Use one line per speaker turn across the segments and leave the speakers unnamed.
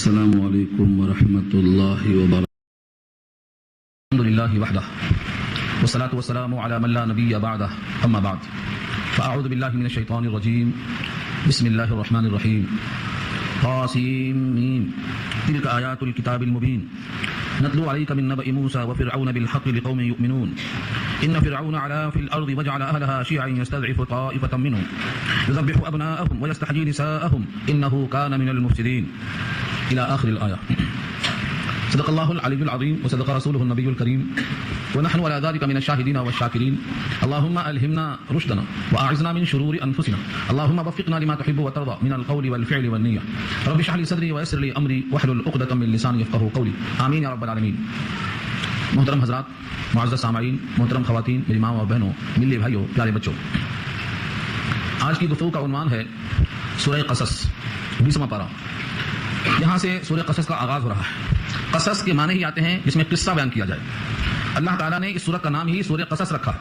السلام علیکم ورحمۃ اللہ وبرکاتہ.
الحمد للہ وحدہ والصلاة والسلام على من لا نبی بعدہ اما بعد فاعوذ باللہ من الشیطان الرجیم بسم اللہ الرحمن الرحیم. طاسیم تلک آیات الکتاب المبین نتلو علیک من نبأ موسیٰ وفرعون بالحق لقوم یؤمنون. ان فرعون علا فی الارض وجعل اہلها شیعا یستضعف طائفة منهم یذبح ابناءهم ویستحیی نساءهم انه کان من المفسدین الى آخر الآیہ. صدق اللہ العلی العظیم وصدق رسولہ النبی الکریم ونحن على ذلك من الشاهدين والشاکرین. اللهم الہمنا رشدنا واعذنا من شرور انفسنا. اللهم وفقنا لما تحب وترضى من القول والفعل والنیہ. رب اشرح لي صدری ويسر لي امری واحلل عقدۃ من لسانی یفقهوا قولی. آمین یا رب العالمین. محترم حضرات، معزز سامعین، محترم خواتین، میری ماں اور بہنوں، ملی بھائیوں، پیارے بچوں، آج کی گفتگو کا عنوان ہے سورہ قصص 20واں پارہ. یہاں سے سورہ قصص کا آغاز ہو رہا ہے. قصص کے معنی ہی آتے ہیں جس میں قصہ بیان کیا جائے. اللہ تعالیٰ نے اس سورت کا نام ہی سورہ قصص رکھا ہے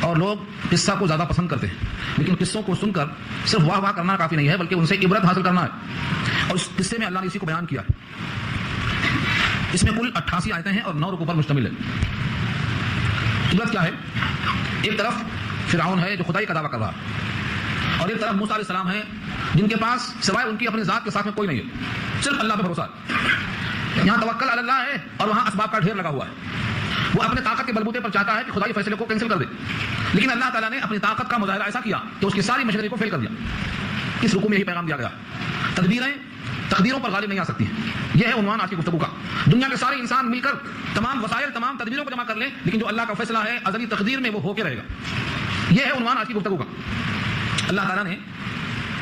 اور لوگ قصہ کو زیادہ پسند کرتے ہیں، لیکن قصوں کو سن کر صرف واہ واہ کرنا کافی نہیں ہے، بلکہ ان سے عبرت حاصل کرنا ہے. اور اس قصے میں اللہ نے اسی کو بیان کیا ہے. اس میں کل 88 آیتیں ہیں اور 9 رکوع پر مشتمل ہے. عبرت کیا ہے؟ ایک طرف فرعون ہے جو خدائی کا دعویٰ کر رہا ہے، اور ایک طرف موسیٰ علیہ السلام ہے جن کے پاس سوائے ان کی اپنی ذات کے ساتھ میں کوئی نہیں ہے، صرف اللہ پہ بھروسہ ہے. یہاں توکل علی اللہ ہے اور وہاں اسباب کا ڈھیر لگا ہوا ہے. وہ اپنے طاقت کے بلبوتے پر چاہتا ہے کہ خدائی فیصلے کو کینسل کر دے، لیکن اللہ تعالیٰ نے اپنی طاقت کا مظاہرہ ایسا کیا کہ اس کی ساری مشورے کو فیل کر دیا. اس رکوع میں یہی پیغام دیا گیا: تدبیریں تقدیروں پر غالب نہیں آ سکتی ہیں. یہ ہے عنوان آج کی گفتگو کا. دنیا کے سارے انسان مل کر تمام وسائل، تمام تدبیروں کو جمع کر لیں، لیکن جو اللہ کا فیصلہ ہے ازلی تقدیر میں وہ ہو کے رہے گا. یہ ہے عنوان آج کی گفتگو کا. اللہ تعالیٰ نے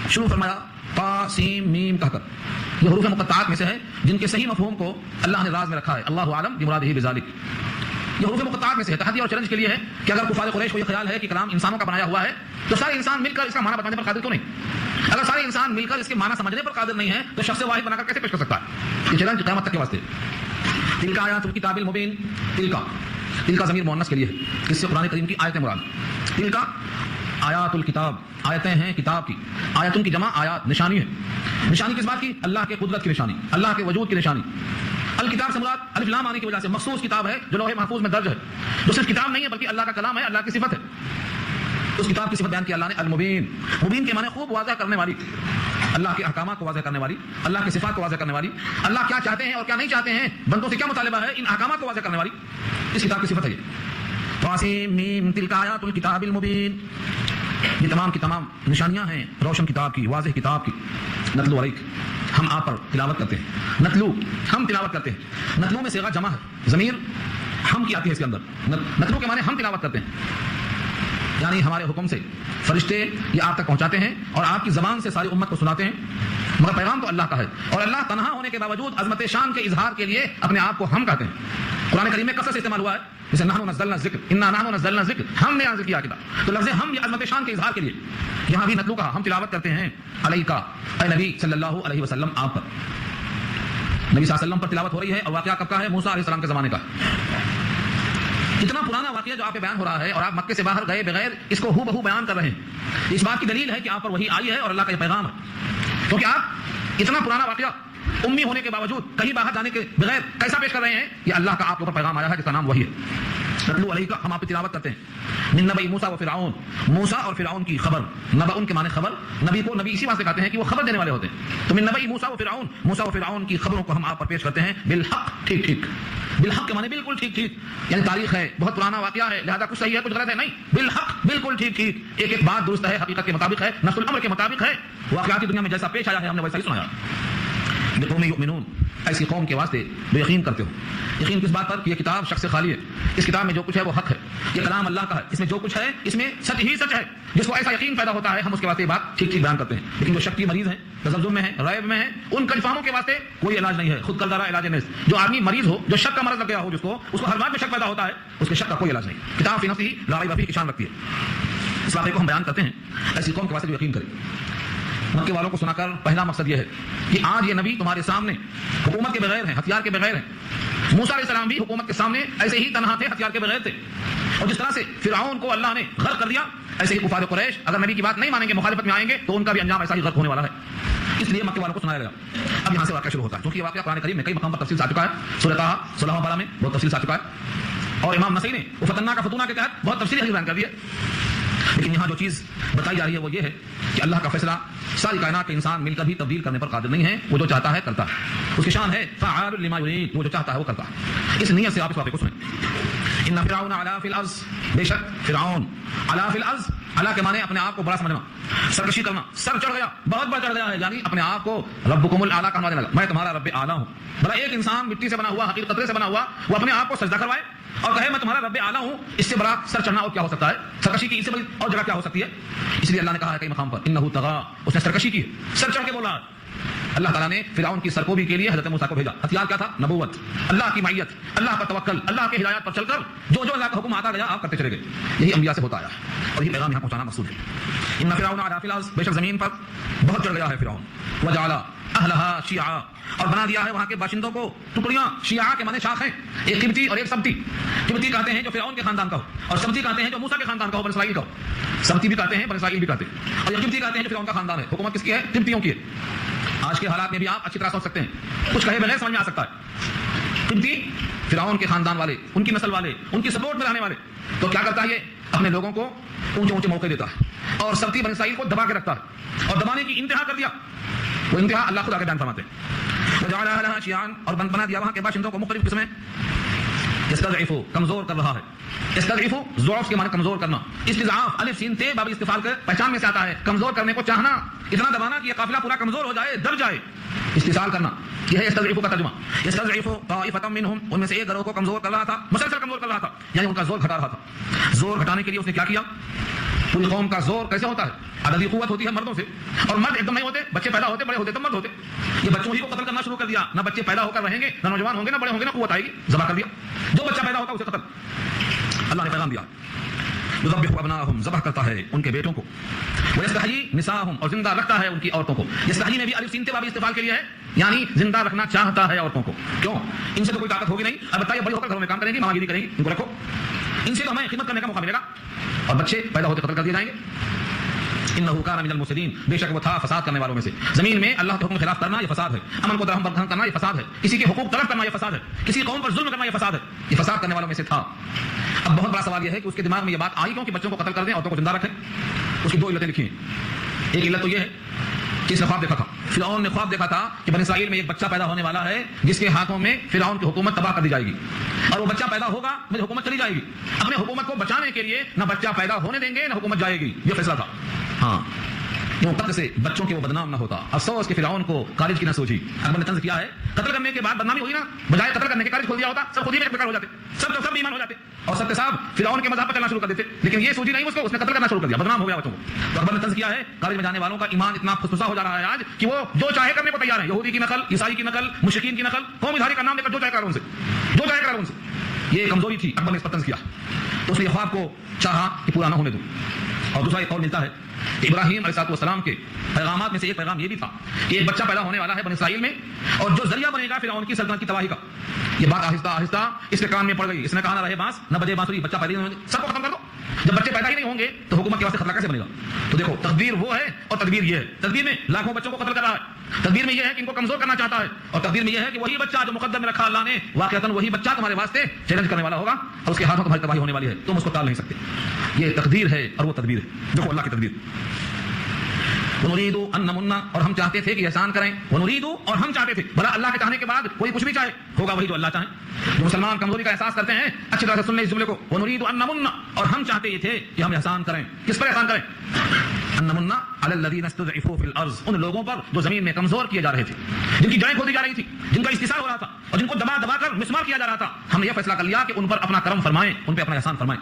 شروع فرمایا طا سین میم کہہ کر. یہ حروف مقطعات میں سے ہے جن کے صحیح مفہوم کو اللہ نے راز میں رکھا ہے. اللہ عالم بمرادہ بذالک. یہ حروف مقطعات میں سے ہے. تحدی اور چیلنج کے لیے ہے کہ اگر کفار قریش کو یہ خیال ہے کہ کلام انسانوں کا بنایا ہوا ہے تو سارے انسان مل کر اس کا معنی بتانے پر قادر کیوں نہیں؟ اگر سارے انسان مل کر اس کے معنی سمجھنے پر قادر نہیں ہے تو شخص واحد بنا کر کیسے پیش کر سکتا ہے؟ یہ چیلنج قیامت تک کے واسطے. تلک آیات الکتاب المبین. تلک ضمیر مؤنث کے لیے ہے، اس سے قرآن کریم کی آیتیں مراد. تلک آیات الکتاب، آیتیں ہیں کتاب کی. آیتوں کی جمع آیات، نشانی ہے. نشانی کس بات کی؟ اللہ کے قدرت کی نشانی، اللہ کے وجود کی نشانی. الکتاب سے مراد الف لام آنے کی وجہ سے مخصوص کتاب ہے جو لوح محفوظ میں درج ہے، جو صرف کتاب نہیں ہے بلکہ اللہ کا کلام ہے، اللہ کی صفت ہے. اس کتاب کی صفت بیان کی اللہ نے المبین. مبین کے معنی خوب واضح کرنے والی، اللہ کے احکامات کو واضح کرنے والی، اللہ کی صفات کو واضح کرنے والی، اللہ کیا چاہتے ہیں اور کیا نہیں چاہتے ہیں، بندوں سے کیا مطالبہ ہے، ان احکامات کو واضح کرنے والی اس کتاب کی صفت ہے. طاسیم میم تلک آیات الکتاب المبین. یہ تمام کی تمام نشانیاں ہیں روشن کتاب کی، واضح کتاب کی. نتلو علیک، ہم آپ پر تلاوت کرتے ہیں. نتلو، ہم تلاوت کرتے ہیں. نتلو میں صیغہ جمع ہے، ضمیر ہم کی آتی ہے اس کے اندر. نتلو کے معنی ہم تلاوت کرتے ہیں، یعنی ہمارے حکم سے فرشتے یہ آپ تک پہنچاتے ہیں اور آپ کی زبان سے ساری امت کو سناتے ہیں، مگر پیغام تو اللہ کا ہے. اور اللہ تنہا ہونے کے باوجود عظمت شان کے اظہار کے لیے اپنے آپ کو ہم کہتے ہیں. قرآن کریم میں قصص استعمال ہوا ہے، جیسے نحن نزلنا الذکر، انا نحن نزلنا الذکر، ہم نے نازل کیا کتاب. تو لفظ ہم یہ عظمت شان کے اظہار کے لیے. یہاں بھی نتلو کہا، ہم تلاوت کرتے ہیں. علیکا، اے نبی صلی اللہ علیہ وسلم، آپ پر. نبی صلی اللہ علیہ وسلم پر تلاوت ہو رہی ہے. اور واقعہ کب کا ہے؟ موسیٰ علیہ السلام کے زمانے کا. اتنا پرانا واقعہ جو آپ پہ بیان ہو رہا ہے اور آپ مکے سے باہر گئے بغیر اس کو ہو بہو بیان کر رہے ہیں. اس بات کی دلیل ہے کہ آپ پر وحی آئی ہے اور اللہ کا یہ پیغام ہے. کیونکہ آپ اتنا پرانا واقعہ امی ہونے کے باوجود کہیں باہر جانے کے بغیر کیسا پیش کر رہے ہیں؟ یہ اللہ کا آپ کے اوپر پیغام آیا ہے جس کا نام وحی ہے. نتلو علیہ کا، ہم آپ کی تلاوت کرتے ہیں. من نبأ موسیٰ و فرعون، موسیٰ اور فرعون کی خبر. نبأ کے معنی خبر. نبی کو نبی اسی واسطے کہتے ہیں کہ وہ خبر دینے والے ہوتے ہیں. تو من نبأ موسیٰ و فرعون، موسیٰ و فرعون کی خبروں کو ہم آپ پر پیش کرتے ہیں. بالحق، ٹھیک ٹھیک. بالحق کے معنی بالکل ٹھیک ٹھیک، یعنی تاریخ ہے، بہت پرانا واقعہ ہے، لہذا کچھ صحیح ہے کچھ غلط ہے، نہیں، بالحق، بالکل ٹھیک ٹھیک. ایک ایک بات درست ہے، حقیقت کے مطابق ہے، نص الامر کے مطابق ہے. واقعاتی دنیا میں جیسا پیش آیا ہے ہم نے ویسا ہی سنایا. لقوم یؤمنون، ایسی قوم کے واسطے جو یقین کرتے ہو. یقین کس بات پر؟ یہ کتاب شک سے خالی ہے. اس کتاب میں جو کچھ ہے وہ حق ہے. یہ کلام اللہ کا ہے، اس میں جو کچھ ہے اس میں سچ ہی سچ ہے. جس کو ایسا یقین پیدا ہوتا ہے ہم اس کے واسطے یہ بات ٹھیک ٹھیک بیان کرتے ہیں. لیکن جو شک کی مریض ہیں، تذبذب میں ہیں، ریب میں ہیں، ان کنفارموں کے واسطے کوئی علاج نہیں ہے. خود کلدارا علاج نہیں. جو آدمی مریض ہو، جو شک کا مرض لگ گیا ہو، جس کو اس کو ہر بات میں شک پیدا ہوتا ہے، اس کے شک کا کوئی علاج نہیں. کتاب فی نفسہ لا ریب فیہ کی شان رکھتی ہے. اس واقعے کو ہم بیان کرتے ہیں ایسی قوم کے واسطے جو یقین کرے. مکے والوں کو سنا کر پہلا مقصد یہ ہے کہ آج یہ نبی تمہارے سامنے حکومت کے بغیر ہیں، ہتھیار کے بغیر ہیں. موسیٰ علیہ السلام بھی حکومت کے سامنے ایسے ہی تنہا تھے، ہتھیار کے بغیر تھے. اور جس طرح سے فرعون کو اللہ نے غرق کر دیا، ایسے ہی کفار قریش اگر نبی کی بات نہیں مانیں گے، مخالفت میں آئیں گے، تو ان کا بھی انجام ایسا ہی غرق ہونے والا ہے۔ اس لیے مکے والوں کو سنایا گیا۔ اب یہاں سے واقعہ شروع ہوتا ہے، کیونکہ یہ واقعہ قرآن کریم میں کئی مقام پر تفصیل سے آ چکا ہے۔ سورہ طٰہٰ 16 پارہ میں بہت تفصیل سے آ چکا ہے، اور امام نسائی نے فتنہ کا فتونہ کے تحت بہت تفصیلی بیان کر دیا۔ لیکن یہاں جو چیز بتائی جا رہی ہے وہ یہ ہے کہ اللہ کا فیصلہ ساری کائنات کے انسان مل کر بھی تبدیل کرنے پر قادر نہیں ہے، وہ جو چاہتا ہے کرتا ہے، اس کی شان ہے فعال لما یرید، وہ جو چاہتا ہے وہ کرتا ہے۔ اس نیت سے آپ اس واقعے کو سنیں۔ ان فرعون علا فی الارض، بے شک فرعون علا فی الارض، علا کے معنی اپنے آپ کو بڑا سمجھنا، سرکشی کرنا، سر چڑھ گیا، بہت بڑا چڑھ گیا ہے، یعنی اپنے آپ کو ربکم الاعلی کہنے لگا، میں تمہارا رب اعلی ہوں۔ بھلا ایک انسان مٹی سے بنا ہوا، حقیر قطرے سے بنا ہوا، وہ اپنے آپ کو سجدہ کروائے اور کہے میں تمہارا رب اعلی ہوں، اس سے بڑا سر چڑھنا اور کیا ہو سکتا ہے؟ سرکشی کی اس سے بڑی اور جگہ کیا ہو سکتی ہے؟ اس لیے اللہ نے کہا ہے کئی مقام پر انہ طغی، اس نے سرکشی کی، سر چڑھ کے بولا۔ اللہ تعالیٰ نے فرعون کی سرکوبی کے لیے حضرت موسیٰ کو بھیجا۔ ہتھیار کیا تھا؟ نبوت، اللہ کی معیت، اللہ پر توکل، اللہ کے ہدایات پر چل کر جو جو اللہ کا حکم آتا گیا آپ کرتے چلے گئے۔ یہی انبیاء سے ہوتا آیا اور یہی پیغام یہاں پہنچانا مقصود ہے۔ ان فرعون علا فی الارض، بے شک زمین پر بہت چڑھ گیا ہے فرعون، وجعل اہلھا شیعا، اور بنا دیا ہے وہاں کے باشندوں کو ٹکڑیاں۔ شیعہ کے معنی شاخ ہیں، ایک قبطی اور ایک سبتی۔ قبطی کہتے ہیں جو فرعون کے خاندان کا ہو، اور سبتی کہتے ہیں جو موسیٰ کے خاندان کا ہو، بنی اسرائیل کا ہو۔ سبتی بھی کہتے ہیں، بنی اسرائیل بھی کہتے ہیں، اور یہ قبطی کہتے ہیں جو فرعون کا خاندان ہے۔ حکومت کس کی ہے؟ قبطیوں کی ہے۔ آج کے حالات میں بھی آپ اچھی طرح سوچ سکتے ہیں، کچھ کہے بغیر سمجھ میں آ سکتا ہے۔ قبطی فرعون کے خاندان والے، ان کی نسل والے، ان کی سپورٹ میں رہنے والے، تو کیا کرتا ہے یہ؟ اپنے لوگوں کو اونچے اونچے موقع دیتا ہے، اور سبتی بنی اسرائیل کو دبا کے رکھتا ہے، اور دبانے کی انتہا کر دیا۔ وہ انتہا اللہ خدا کے بیان فرماتے ہیں، وجعل اہلھا شیعا، اور بنا دیا وہاں کے باشندوں کو مختلف قسمیں۔ یستضعفو، کمزور کر رہا ہے۔ یستضعفو، ضعف کے معنی کمزور کرنا۔ استضعاف الف سین تے باب استفعال کے پہچان میں سے آتا ہے، کمزور کرنے کو چاہنا، اتنا دبانا کہ یہ قافلہ پورا کمزور ہو جائے، دب جائے، استحصال کرنا، یہ ہے یستضعفو کا ترجمہ۔ یستضعفو طائفۃ منہم، ان میں سے ایک گروہ کو کمزور کر رہا تھا، مسلسل کمزور کر رہا تھا، یعنی ان کا زور گھٹا رہا تھا۔ زور گھٹانے کے لیے اس نے کیا کیا؟ پوری قوم کا زور کیسے ہوتا ہے؟ عددی قوت ہوتی ہے مردوں سے، اور مرد ایک دم نہیں ہوتے، بچے پیدا ہوتے، بڑے ہوتے تب مرد ہوتے۔ یہ بچوں ہی کو قتل کرنا شروع کر دیا، نہ بچے پیدا ہو کر رہیں گے، نہ نوجوان ہوں گے، نہ بڑے ہوں گے، نہ قوت آئے گی، ذبح کر دیا۔ جو بچہ پیدا ہوتا ہے اسے قتل۔ اللہ نے پیغام دیا، یذبح ابناءہم، ذبح کرتا ہے ان کے بیٹوں کو، ویستحیی نساءہم، اور زندہ رکھتا ہے ان کی عورتوں کو۔ یستحیی میں بھی الف سین تے باب استفعال کے لیے ہے، یعنی زندہ رکھنا چاہتا ہے عورتوں کو۔ کیوں؟ ان سے تو کوئی طاقت ہوگی نہیں، البتہ یہ بڑی ہو کر گھروں میں کام کریں گی، ماماگیری کریں گی، ان کو رکھو، ان سے تو ہمیں خدمت کرنے کا موقع ملے گا، اور بچے پیدا ہوتے قتل کر دیے جائیں گے۔ انه كان من المفسدين، بے شک وہ تھا فساد کرنے والوں میں سے۔ زمین میں اللہ کے حکم کے خلاف کرنا یہ فساد ہے، امن کو درہم برہم کرنا یہ فساد ہے، کسی کے حقوق طلب کرنا یہ فساد ہے، کسی قوم پر ظلم کرنا یہ فساد ہے، یہ فساد کرنے والوں میں سے تھا۔ اب بہت بڑا سوال یہ ہے کہ اس کے دماغ میں یہ بات آئی کیوں کہ بچوں کو قتل کر دیں، عورتوں کو زندہ رکھیں؟ اس کی دو علتیں لکھی ہیں۔ ایک علت تو یہ ہے کہ اس نے خواب دیکھا تھا، فرعون نے خواب دیکھا تھا کہ بنی اسرائیل میں ایک بچہ پیدا ہونے والا ہے جس کے ہاتھوں میں فرعون کی حکومت تباہ کر دی جائے گی، اور وہ بچہ پیدا ہوگا میری حکومت چلی جائے گی۔ اپنے حکومت کو بچانے کے لیے نہ بچہ پیدا ہونے دیں گے نہ حکومت جائے گی، یہ فیصلہ تھا۔ ہاں، کیوں قتل سے بچوں کے وہ بدنام نہ ہوتا۔ افسوس کہ فرعون کو کالج کی نہ سوچی۔ اکبر نے طنز کیا ہے، قتل کرنے کے بعد بدنامی ہوئی نا، بجائے قتل کرنے کے کالج کھول دیا ہوتا، سب خود ہی بیکار ہو جاتے، سب ایمان ہو جاتے، اور سب کے ساتھ فرعون کے مذہب پر چلنا شروع کر دیتے۔ لیکن یہ سوچی نہیں اس کو، اس نے قتل کرنا شروع کر دیا، بدنام ہو گیا بچوں کو۔ تو اکبر نے طنز کیا ہے، کالج میں جانے والوں کا ایمان اتنا خصوصا ہو جا رہا ہے آج کہ وہ جو چاہے کرنے کو تیار ہیں، یہودی کی نقل، عیسائی کی نقل، مشرکین کی نقل، قوم ادھاری کا نام لے کر جو چاہے کرو ان سے، جو چاہے کرو ان سے۔ یہ کمزوری تھی، اکبر نے اس پر طنز کیا، تو اس نے خواب کو چاہا کہ پورا نہ ہونے دوں۔ اور دوسرا ایک قول ملتا ہے کہ ابراہیم علیہ السلام کے پیغامات میں سے ایک پیغام یہ بھی تھا کہ ایک بچہ پیدا ہونے والا ہے بنی اسرائیل میں، اور جو ذریعہ بنے گا فرعون کی سلطنت کی تباہی کا۔ یہ بات آہستہ آہستہ اس کے کان میں پڑ گئی، اس نے کہا نہ رہے بانس نہ بجے بانسری، بچہ پیدا نہیں ہوگا، سب کو ختم کر دو۔ جب بچے پیدا ہی نہیں ہوں گے تو حکومت کے واسطے خطرہ کیسے بنے گا؟ تو دیکھو تدبیر وہ ہے اور تدبیر یہ ہے۔ تدبیر میں لاکھوں بچوں کو قتل کر رہا ہے، تدبیر میں یہ ہے کہ ان کو کمزور کرنا چاہتا ہے، اور تدبیر میں یہ ہے کہ وہی بچہ جو مقدر میں رکھا اللہ نے، واقعتاً وہی بچہ تمہارے واسطے چیلنج کرنے والا ہوگا، اور اس کے ہاتھوں تمہاری تباہی ہونے والی ہے، تم اس کو ٹال نہیں سکتے۔ یہ تقدیر ہے اور وہ تدبیر ہے۔ دیکھو اللہ کی تدبیر، ونريد ان نمن، اور ہم چاہتے تھے کہ احسان کریں، ونريد، اور ہم چاہتے تھے۔ بھلا اللہ کے چاہنے کے بعد کوئی کچھ بھی چاہے، ہوگا وہی جو اللہ چاہے۔ جو مسلمان کمزوری کا احساس کرتے ہیں اچھی طرح سے سن لیں اس جملے کو، ونريد ان نمن، اور ہم چاہتے یہ تھے کہ ہم احسان کریں۔ کس پر احسان کریں؟ ان نمن علی الذین استضعفوا فی الارض، ان لوگوں پر جو زمین میں کمزور کیے جا رہے تھے، جن کی جڑیں کھودی جا رہی تھی، جن کا استحصال ہو رہا تھا، اور جن کو دبا دبا کر مسمار کیا جا رہا تھا، ہم نے یہ فیصلہ کر لیا کہ ان پر اپنا کرم فرمائیں، ان پہ اپنا احسان فرمائیں۔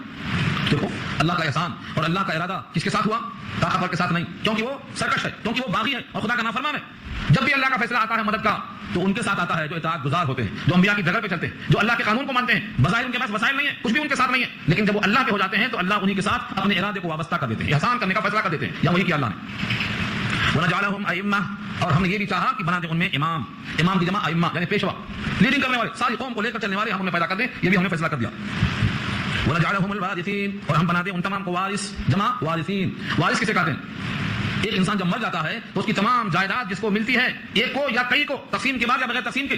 دیکھو اللہ کا احسان اور اللہ کا ارادہ کس کے ساتھ ہوا؟ طاقتور کے ساتھ نہیں، کیونکہ وہ سرکش ہے، کیونکہ وہ باغی ہے اور خدا کا نافرمان ہے۔ جب بھی اللہ کا فیصلہ آتا ہے مدد کا تو ان کے ساتھ آتا ہے جو اطاعت گزار ہوتے ہیں، جو انبیاء کی ڈگر پہ چلتے ہیں، جو اللہ کے قانون کو مانتے ہیں۔ بظاہر ان کے پاس وسائل نہیں ہے، کچھ بھی ان کے ساتھ نہیں ہے، لیکن جب وہ اللہ کے ہو جاتے ہیں تو اللہ انہی کے ساتھ اپنے ارادے کو وابستہ کر دیتے ہیں، احسان کرنے کا فیصلہ کر دیتے ہیں، یا وہی کیا اللہ نے۔ وَنَجْعَلَهُمْ أَئِمَّةً، اور ہم نے یہ بھی چاہا کہ بنا دیں ان میں امام، امام کی جمع ائمہ یعنی پیشوا، لیڈنگ کرنے والے، ساری قوم کو لے کر چلنے والے ہم انہیں پیدا کر دیں، یہ بھی ہم نے فیصلہ کر دیا۔ وَنَجْعَلَهُمُ الْوَارِثِينَ، اور ہم بناتے ہیں ان تمام کو وارث، جمع وارثین۔ وارث کسے کہتے ہیں؟ ایک انسان جب مر جاتا ہے تو اس کی تمام جائیداد جس کو ملتی ہے، ایک کو یا کئی کو، تقسیم کے بعد یا بغیر تقسیم کے،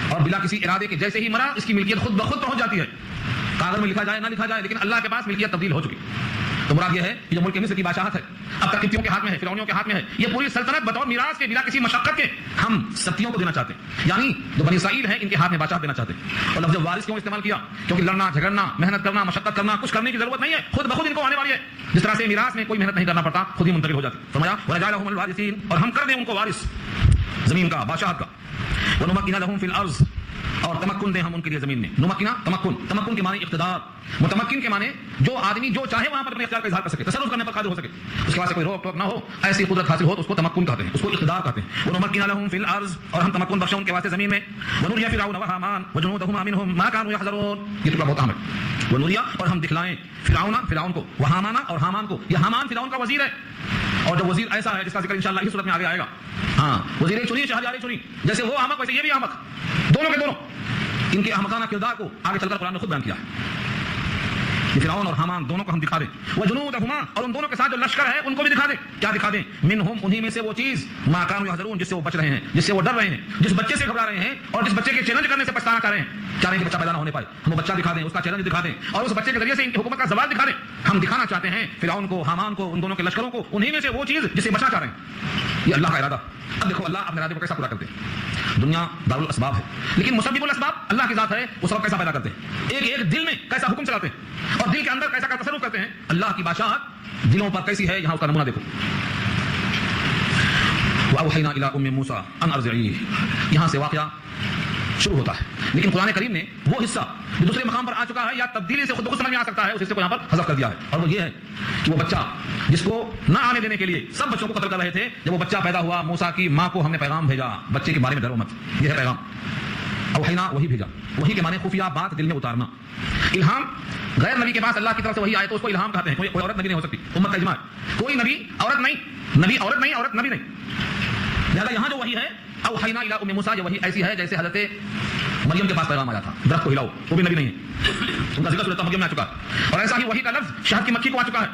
اور بلا کسی ارادے کے، جیسے ہی مرا اس کی ملکیت خود بخود پہنچ جاتی ہے، کاغذ میں لکھا جائے نہ لکھا جائے، لیکن اللہ کے پاس ملکیت تبدیل ہو چکی۔ تو مراد یہ ہے کہ جو ملک مصر کی بادشاہت ہے اب تک قبطیوں کے ہاتھ میں ہے، فرعونیوں کے ہاتھ میں ہے، یہ پوری سلطنت بطور میراث کے، بلا کسی مشقت کے ہم سبتیوں کو دینا چاہتے ہیں، یعنی جو بنی اسرائیل ہیں ان کے ہاتھ میں بادشاہت دینا چاہتے ہیں۔ اور لفظ وارث کیوں استعمال کیا؟ کیونکہ لڑنا جھگڑنا، محنت کرنا، مشقت کرنا، کچھ کرنے کی ضرورت نہیں ہے، خود بخود ان کو آنے والی ہے، جس طرح سے میراث میں کوئی محنت نہیں کرنا پڑتا، خود ہی منتقل ہو جاتی۔ فرمایا وَنَجْعَلَهُمُ الْوَارِثِينَ، اور ہم کر دیں ان کو وارث زمین کا، بادشاہت کا۔ وَنُمَكِّنَ لَهُمْ فِي الْأَرْضِ، اور تمکن دیں ہم ان کے لیے زمین میں۔ نمکنا تمکن، تمکن کے معنی اقتدار، متمکن کے معنی جو آدمی جو چاہے وہاں پر اپنے اختیار کا اظہار کر سکے، تصرف کرنے پر قادر ہو سکے، اس کے پاس کوئی روک ٹوک نہ ہو، ایسی قدرت حاصل ہو تو اس کو تمکن کہتے ہیں، اس کو اقتدار کہتے ہیں۔ وَنُمَكِّنَ لَهُمْ فِي الْأَرْضِ، اور ہم تمکن بخشیں ان کے واسطے زمین میں۔ وَنُرِيَ فِرْعَوْنَ وَهَامَانَ وَجُنُودَهُمَا مِنْهُمْ مَا كَانُوا يَحْذَرُونَ، یہ ٹکڑا بہت اہم ہے۔ وَنُرِيَ، اور ہم دکھلائیں، فرعون کو، وَهَامَانَ، اور حامان کو، یہ حامان فرعون کا وزیر ہے، اور جو وزیر ایسا ہے جس کا ذکر انشاءاللہ اسی صورت میں آگے آئے گا۔ ہاں، وزیر چنی، شہریار چنی، جیسے وہ احمق ویسے یہ بھی احمق، دونوں کے دونوں، ان کے احمقانہ کردار کو آگے چل کر قرآن نے خود بیان کیا ہے۔ فرعون اور حامان دونوں کو ہم دکھا دیں، وجنودہما، اور ان دونوں کے ساتھ جو لشکر ہے ان کو بھی دکھا دیں۔ کیا دکھا دیں؟ منہم، انہی میں سے وہ چیز، ما کانوا یحذرون، جس سے وہ بچ رہے ہیں، جس سے وہ ڈر رہے ہیں، جس بچے سے گھبرا رہے ہیں، اور جس بچے کے چیلنج کرنے سے پچھتانا کر رہے ہیں، چاہ رہے ہیں کہ بچہ پیدا نہ ہونے پائے، ہم وہ بچہ دکھا دیں، اس کا چیلنج دکھا دیں، اور اس بچے کے ذریعے سے ان کی حکومت کا زوال دکھا دیں۔ ہم دکھانا چاہتے ہیں فرعون کو، حامان کو، ان دونوں کے لشکروں کو، انہی میں سے وہ چیز جسے بچنا چاہ رہے ہیں۔ یہ اللہ کا ارادہ۔ اب دیکھو اللہ اپنے ارادے کو کیسا پورا کرتے ہیں۔ دنیا دار الاسباب ہے، لیکن مسبب الاسباب اللہ کی ذات ہے، وہ سبب کیسا پیدا کرتے ہیں، ایک ایک دل میں کیسا حکم چلاتے ہیں، اور دل کے اندر کیسا کا تصرف کرتے ہیں۔ اللہ کی بادشاہت دلوں پر کیسی ہے، یہاں اس کا نمونہ دیکھو۔ وَأَوْحَيْنَا إِلَىٰ أُمِّ مُوسَىٰ أَنْ أَرْضِعِيهِ، یہاں سے واقعہ شروع ہوتا ہے، لیکن قرآن کریم نے وہ حصہ جو دوسرے مقام پر آ چکا ہے یا تبدیلی سے خود بخود سمجھ میں آ سکتا ہے، اس حصے کو یہاں پر حذف کر دیا ہے، اور وہ یہ ہے کہ وہ بچہ جس کو نہ آنے دینے کے لیے سب بچوں کو قتل کر رہے تھے، جب وہ بچہ پیدا ہوا، موسیٰ کی ماں کو ہم نے پیغام بھیجا، بچے کے بارے میں ڈرو مت، یہ ہے پیغام۔ اوحینا، وہی بھیجا، وہی کے معنی خفیہ بات دل میں اتارنا۔ الہام، غیر نبی کے پاس اللہ کی طرف سے وہی آئے تو اس کو الہام کہتے ہیں۔ کوئی عورت نبی نہیں ہو سکتی، امت کا اجماع ہے، کوئی نبی عورت نہیں، نبی عورت نہیں، عورت نبی نہیں۔ لہٰذا یہاں جو وہی ہے اوحینا الی ام موسیٰ، یہ وہی ایسی ہے جیسے حضرت مریم کے پاس پیغام آیا تھا، درخت کو ہلاؤ، وہ بھی نبی نہیں ہے، ان کا ذکر سورۃ مریم میں آ چکا ہے، اور ایسا ہی وہی کا لفظ شہد کی مکھی کو آ چکا ہے۔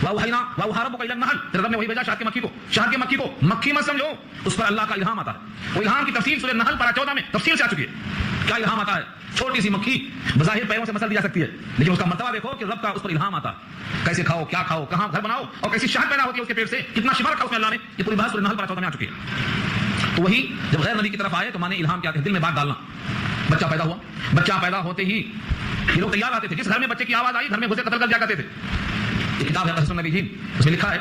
واوحینا واوحی ربک الی النحل، تیرے رب نے وہی بھیجا شہد کی مکھی کو، شہد کی مکھی کو مکھی مت سمجھو، اس پر اللہ کا الہام آتا ہے۔ وہ الہام کی تفصیل سورۃ نحل پارہ 14 میں تفصیل سے آ چکی ہے، کیا الہام آتا ہے۔ چھوٹی سی مکھی بظاہر پیروں سے مسل دی جا سکتی ہے، لیکن اس کا مرتبہ دیکھو کہ رب کا اس پر الہام آتا ہے، کیسے کھاؤ، کیا کھاؤ، کہاں گھر بناؤ، اور کیسی شہد پیدا ہوتی ہے اس کے پیٹ سے، کتنا شفا رکھا اس میں اللہ نے، یہ پوری بات سورۃ نحل پارہ 14 میں آ چکی ہے۔ تو وہی جب غیر نبی کی طرف آئے تو مانے الہام کیا تھے، دل میں بات ڈالنا۔ بچہ پیدا ہوا، بچہ پیدا ہوتے ہی یہ لوگ تیار آتے تھے، جس گھر میں بچے کی آواز آئی گھر میں گھسے قتل کر دیا کرتے تھے۔ یہ کتاب ہے قصص النبیین، اس میں لکھا ہے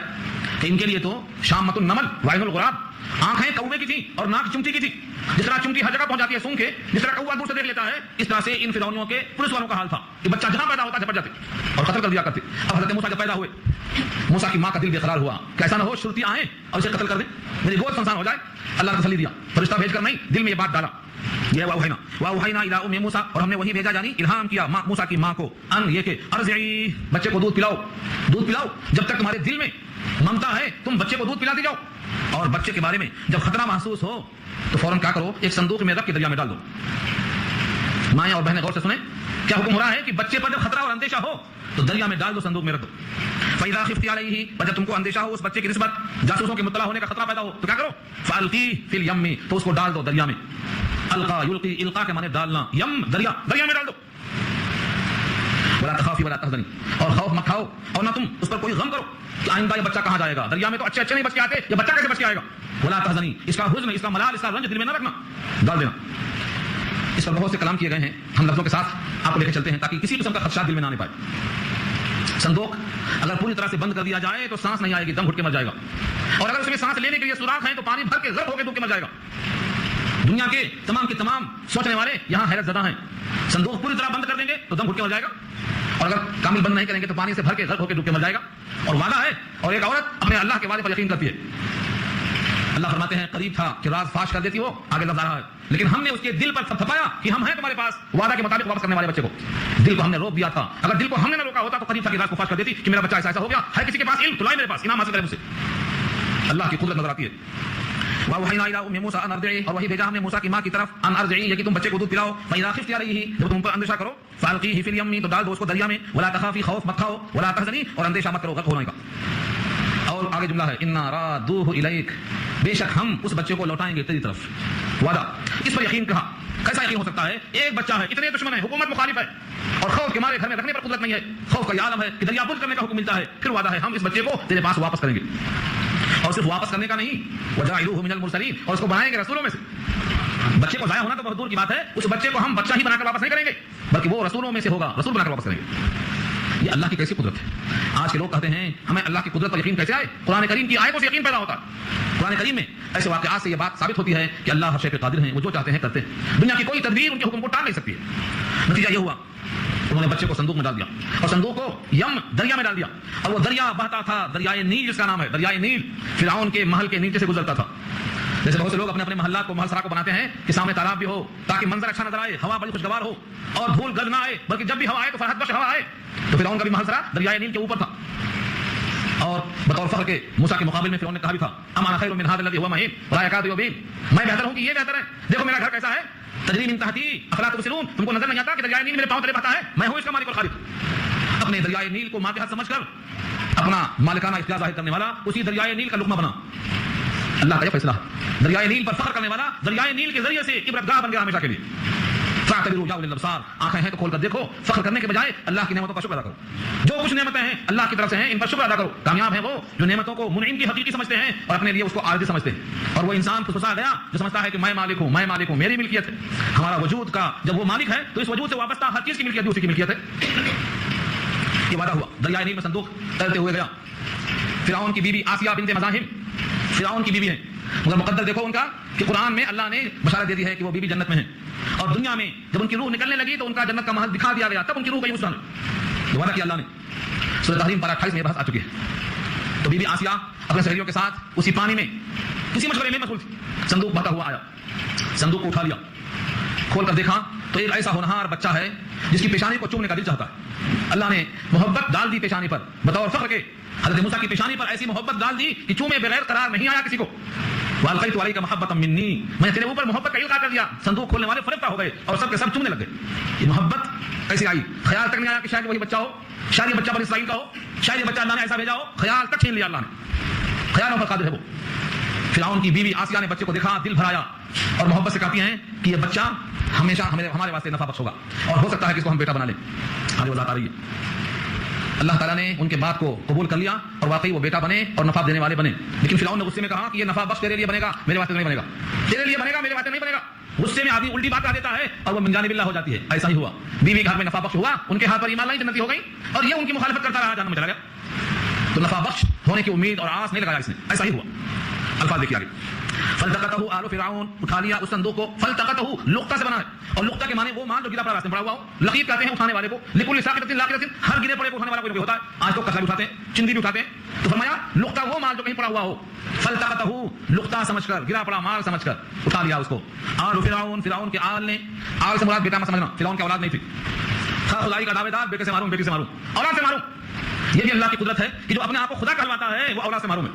کہ ان کے لیے تو شامۃ النمل وعین الغراب، آنکھیں کوے کی تھی اور ناک چمٹی کی تھی، جس طرح چمٹی ہر جگہ پہنچ جاتی ہے سونگ کے، جس طرح کوا دور سے دیکھ لیتا ہے، اس طرح سے ان فرعونیوں کے پولیس والوں کا حال تھا کہ بچہ جہاں پیدا ہوتا جھپٹ جاتے اور قتل کر دیا کرتے۔ اب حضرت موسیٰ جب پیدا ہوئے، موسیٰ کی ماں کا دل بے قرار ہوا کہ ایسا نہ ہو شرطی آئیں اور اسے قتل کر دیں، میری گود سنسان ہو جائے۔ اللہ نے تسلی دیا، فرشتہ بھیج کر نہیں، دل میں یہ بات ڈالا، یہ واوحینا الی ام موسیٰ، اور ہم نے وہی بھیجا یعنی الہام کیا موسیٰ کی ماں کو، ان یہ کہ ارضعی، بچے کو دودھ پلاؤ، دودھ پلاؤ، جب تک تمہارے دل میں ممتا ہے تم بچے کو دودھ پلاتی جاؤ، اور بچے کے بارے میں جب خطرہ محسوس ہو تو فوراً کیا کرو، ایک صندوق میں رکھ کے دریا میں ڈال دو۔ مائیں اور بہنیں غور سے سنیں، کیا حکم ہو رہا ہے کہ بچے پر جب خطرہ اور اندیشہ ہو تو دریا میں ڈال دو، صندوق میں رکھ دو۔ فَإِذَا خِفْتِ عَلَيْهِ، اور جب تم کو اندیشہ ہو اس بچے کی نسبت جاسوسوں کے مطلع ہونے کا خطرہ پیدا ہو تو کیا کرو، فَأَلْقِيهِ فِي الْيَمِّ، تو اس کو ڈال دو دریا میں۔ القا یلقی، القا کے معنی ڈالنا، یم دریا، دریا میں ڈال دو۔ ولا تخافی ولا تحزنی، اور خوف مت کھاؤ اور نہ تم اس پر کوئی غم کرو کہ آئندہ یہ بچہ کہاں جائے گا، دریا میں تو اچھے نہیں بچ کے آتے، یہ بچہ کیسے بچ کے آئے گا۔ ولا تحزنی، اس کا حزن، اس کا ملال، اس کا رنج دل میں نہ رکھنا، ڈال دینا۔ اس پر بہت سے کلام کیے گئے ہیں، ہم لفظوں کے ساتھ آپ کو لے کے چلتے ہیں تاکہ کسی قسم کا خدشات دل میں نہ آنے پائے۔ صندوق اگر پوری طرح سے بند کر دیا جائے تو سانس نہیں آئے گی، دم گھٹ کے مر جائے گا، اور اگر اس میں سانس لینے کے لیے سوراخ ہیں تو پانی بھر کے غرق ہو کے ڈوب کے مر جائے گا۔ دنیا کے تمام سوچنے والے یہاں حیرت زدہ ہیں، صندوق پوری طرح بند کر دیں گے تو دم گھٹ کے مر جائے گا، اور اگر کامل بند نہیں کریں گے تو پانی سے بھر کے غرق ہو کے ڈوب کے مر جائے گا، اور وعدہ ہے، اور ایک عورت اپنے اللہ کے وعدے پر یقین کرتی ہے۔ اللہ فرماتے ہیں قریب تھا کہ راز فاش کر دیتی وہ، آگے لفظ آ رہا ہے، لیکن ہم نے اس کے دل پر تھپایا کہ ہم ہیں تمہارے پاس، وعدہ کے مطابق واپس کرنے والے بچے کو۔ دل کو ہم نے روک دیا تھا، اگر دل کو ہم نے نہ روکا ہوتا تو قریب تھا کہ راز کو فاش کر دیتی کہ میرا بچہ ایسا ہو گیا ہے، کسی کے پاس علم تو لائے میرے پاس، انعام حاصل کرے مجھ سے۔ اللہ کی قدرت نظر آتی ہے۔ وَأَوْحَيْنَا إِلَىٰ أُمِّ مُوسَىٰ أَنْ أَرْضِعِيهِ، اور وہی بھیجا ہم نے موسیٰ کی ماں کی طرف ان ارضعی، یہ کہ تم بچے کو دودھ پلاؤ، فَإِذَا خِفْتِ عَلَيْهِ، جب تم پر اندیشہ کرو، فَأَلْقِيهِ فِي الْيَمِّ، تو ڈال دو اس کو دریا میں، وَلَا تَخَافِي، خوف مت کھاؤ، وَلَا تَحْزَنِي، اور اندیشہ مت کرو غرق ہونے کا۔ اور آگے جملہ ہے اِنَّا رَادُوهُ إِلَيْكَ، بے شک ہم اس بچے کو لوٹائیں گے تیری طرف۔ وعدہ، اس پر یقین کہا، کیسا یقین ہو سکتا ہے؟ ایک بچہ ہے، اتنے دشمن ہیں، حکومت مخالف ہے، اور خوف کے مارے گھر میں رکھنے پر قدرت نہیں ہے، خوف کا یہ عالم ہے کہ دریا بند کرنے کا حکم ملتا ہے، پھر وعدہ ہے ہم اس بچے کو تیرے پاس واپس کریں گے، اور صرف واپس کرنے کا نہیں، وَجَاعِلُوهُ مِنَ الْمُرْسَلِينَ، اور اس کو بنائیں گے رسولوں میں سے۔ بچے کو ضائع ہونا تو بہت دور کی بات ہے، اس بچے کو ہم بچہ ہی بنا کر واپس نہیں کریں گے، بلکہ وہ رسولوں میں سے ہوگا، رسول بنا کر واپس کریں گے۔ یہ اللہ کی کیسی قدرت ہے؟ آج کے لوگ کہتے ہیں ہمیں اللہ کی قدرت پر یقین کیسے آئے؟ قرآن کریم کی آیتوں سے یقین پیدا ہوتا ہے۔ قرآن کریم میں ایسے واقعات سے یہ بات ثابت ہوتی ہے کہ اللہ ہر شے پہ قادر ہیں، وہ جو چاہتے ہیں کرتے ہیں، دنیا کی کوئی تدبیر ان کے حکم کو ٹال نہیں سکتی ہے۔ نتیجہ یہ ہوا انہوں نے بچے کو صندوق میں ڈال دیا، اور صندوق کو یم دریا میں ڈال دیا، اور وہ دریا بہتا تھا، دریائے نیل جس کا نام ہے، دریائے نیل فرعون کے محل کے نیچے سے گزرتا تھا۔ جیسے بہت سے لوگ اپنے اپنے محلات کو، محل سرا کو بناتے ہیں کہ سامنے تالاب بھی ہو تاکہ منظر اچھا نظر آئے، ہوا بڑی خوشگوار ہو، اور دھول گرد نہ آئے، بلکہ جب بھی ہوا آئے تو فرحت بخش ہوا آئے۔ تو فرعون کا بھی محل سرا دریائے نیل کے اوپر تھا، اور بطور فخر کے موسیٰ کے مقابل میں فرعون نے کہا بھی تھا اَمَا أَنَا خَيْرٌ مِّنْ هَٰذَا الَّذِي هُوَ مَهِينٌ وَلَا يَكَادُ يُبِينُ، میں بہتر ہوں کہ یہ بہتر ہے، دیکھو میرا گھر کیسا ہے، تجری من تحتی افلا تبصرون، تم کو نظر نہیں آتا کہ دریائے نیل میرے پاؤں تلے بہتا ہے، میں ہوں اس کا مالک اور خالق۔ اپنے دریائے نیل کو ماتحت سمجھ کر اپنا مالکانہ اختیار ظاہر کرنے والا اسی دریائے نیل کا لقمہ بنا۔ اللہ کا یہ فیصلہ ہے، دریائے نیل پر فخر کرنے والا دریائے نیل کے ذریعے سے عبرتگاہ بن گیا ہمیشہ کے لیے۔ فاعتبروا یا اولي الابصار، آنکھیں ہیں تو کھول کر دیکھو، فخر کرنے کے بجائے اللہ کی نعمتوں کا شکر ادا کرو، جو کچھ نعمتیں ہیں اللہ کی طرف سے ہیں ان پر شکر ادا کرو۔ کامیاب ہیں وہ جو نعمتوں کو منعم کی حقیقی سمجھتے ہیں اور اپنے لیے اس کو عارضی سمجھتے ہیں، اور وہ انسان پھسا گیا جو سمجھتا ہے کہ میں مالک ہوں، میں مالک ہوں، میری ملکیت ہے۔ ہمارا وجود کا جب وہ مالک ہے تو اس وجود سے وابستہ ہر چیز کی ملکیت بھی اسی کی ملکیت ہے۔ یہ وعدہ ہوا، دریائے نیل میں صندوق تیرتے ہوئے گیا۔ فرعون کی بیوی آسیہ بنت مزاحم فرعون کی بیوی ہے، مگر مقدر دیکھو ان کا کہ قرآن میں اللہ نے بشارت دے دی ہے کہ وہ بیوی جنت میں ہے، اور دنیا میں جب ان کی روح نکلنے لگی تو ان کا جنت کا محل دکھا دیا گیا، تب ان کی روح گئی اس میں۔ وعدہ کیا اللہ نے، سورۃ تحریم پارہ 28 میں یہ بحث آ چکی ہے۔ تو بیوی آسیہ اپنے سہیلیوں کے ساتھ اسی پانی میں کسی مشورے میں مشغول تھی، صندوق بہتا ہوا آیا، صندوق کو اٹھا لیا، کھول کر دیکھا تو ایک ایسا ہونہار بچہ ہے جس کی پیشانی کو چومنے کا دل چاہتا ہے۔ اللہ نے محبت ڈال دی پیشانی پر، بطور فخر کے حضرت موسیٰ کی پیشانی پر ایسی محبت ڈال دی کہ چومے بغیر قرار نہیں آیا کسی کو۔ وَأَلْقَيْتُ عَلَيْكَ مَحَبَّةً مِّنِّي، میں نے تیرے اوپر محبت کا القاء کر دیا۔ صندوق کھولنے والے فرشتہ ہو گئے اور سب کے سب چومنے لگے۔ یہ محبت کیسے آئی؟ خیال تک نہیں آیا کہ شاید وہی بچہ ہو، شاید یہ بچہ بنی اسرائیل کا ہو، شاید یہ بچہ اللہ نے ایسا بھیجا ہو، خیال تک چھین لیا اللہ نے، خیالوں پر قادر ہے وہ۔ فرعون کی بیوی آسیہ نے بچے کو دیکھا، دل بھرایا، اور محبت سے کہتی ہیں کہ یہ بچہ ہمیشہ ہمارے واسطے نفع بخش ہوگا، اور ہو سکتا ہے کہ اس کو ہم بیٹا بنا لیں۔ آگے وہ ذات آ رہی ہے، اللہ تعالیٰ نے ان کے بات کو قبول کر لیا اور واقعی وہ بیٹا بنے اور نفع دینے والے بنے۔ لیکن فرعون نے غصے میں کہا کہ یہ نفع بخش تیرے لیے بنے گا، میرے واسطے نہیں بنے گا، تیرے لیے بنے گا، میرے واسطے نہیں بنے گا۔ غصے میں آدمی الٹی بات کہہ دیتا ہے اور وہ من جانب اللہ ہو جاتی ہے۔ ایسا ہی ہوا، بیوی گھر میں نفع بخش ہوا، ان کے ہاتھ پر ایمان لائی، جنتی ہو گئی، اور یہ ان کی مخالفت کرتا رہا، جہنم میں چلا گیا۔ تو نفع بخش ہونے کی امید اور آس نہیں لگایا اس نے، ایسا ہی ہوا۔ الفاظ دیکھیے آگے، فلتقطہ آل فرعون، اٹھا لیا اس صندوق کو، فلتقطہ لقطہ سے بنا ہے، اور لقطہ کے معنی وہ مال جو گرا پڑا راستے میں پڑا ہوا ہو، لقیط کہتے ہیں اٹھانے والے کو، لکل ساقطۃ لاقطۃ، ہر گرے پڑے کو اٹھانے والا کوئی ہوتا ہے۔ آج تو کچرا بھی اٹھاتے ہیں، چندی بھی اٹھاتے ہیں، تو فرمایا لقطہ وہ مال جو کہیں پڑا ہوا ہو، فلتقطہ لقطہ سمجھ کر، گرا پڑا مال سمجھ کر اٹھا لیا اس کو۔ آل فرعون، فرعون کے آل نے، آل سے مراد بیٹا مت سمجھنا، فرعون کی اولاد نہیں تھی، خدائی کا دعوے دار، بیٹے سے معروم، بیٹی سے معروم، اولاد سے معروم۔ یہ بھی اللہ کی قدرت ہے کہ جو اپنے آپ کو خدا کہلواتا ہے وہ اولاد سے معروم ہے۔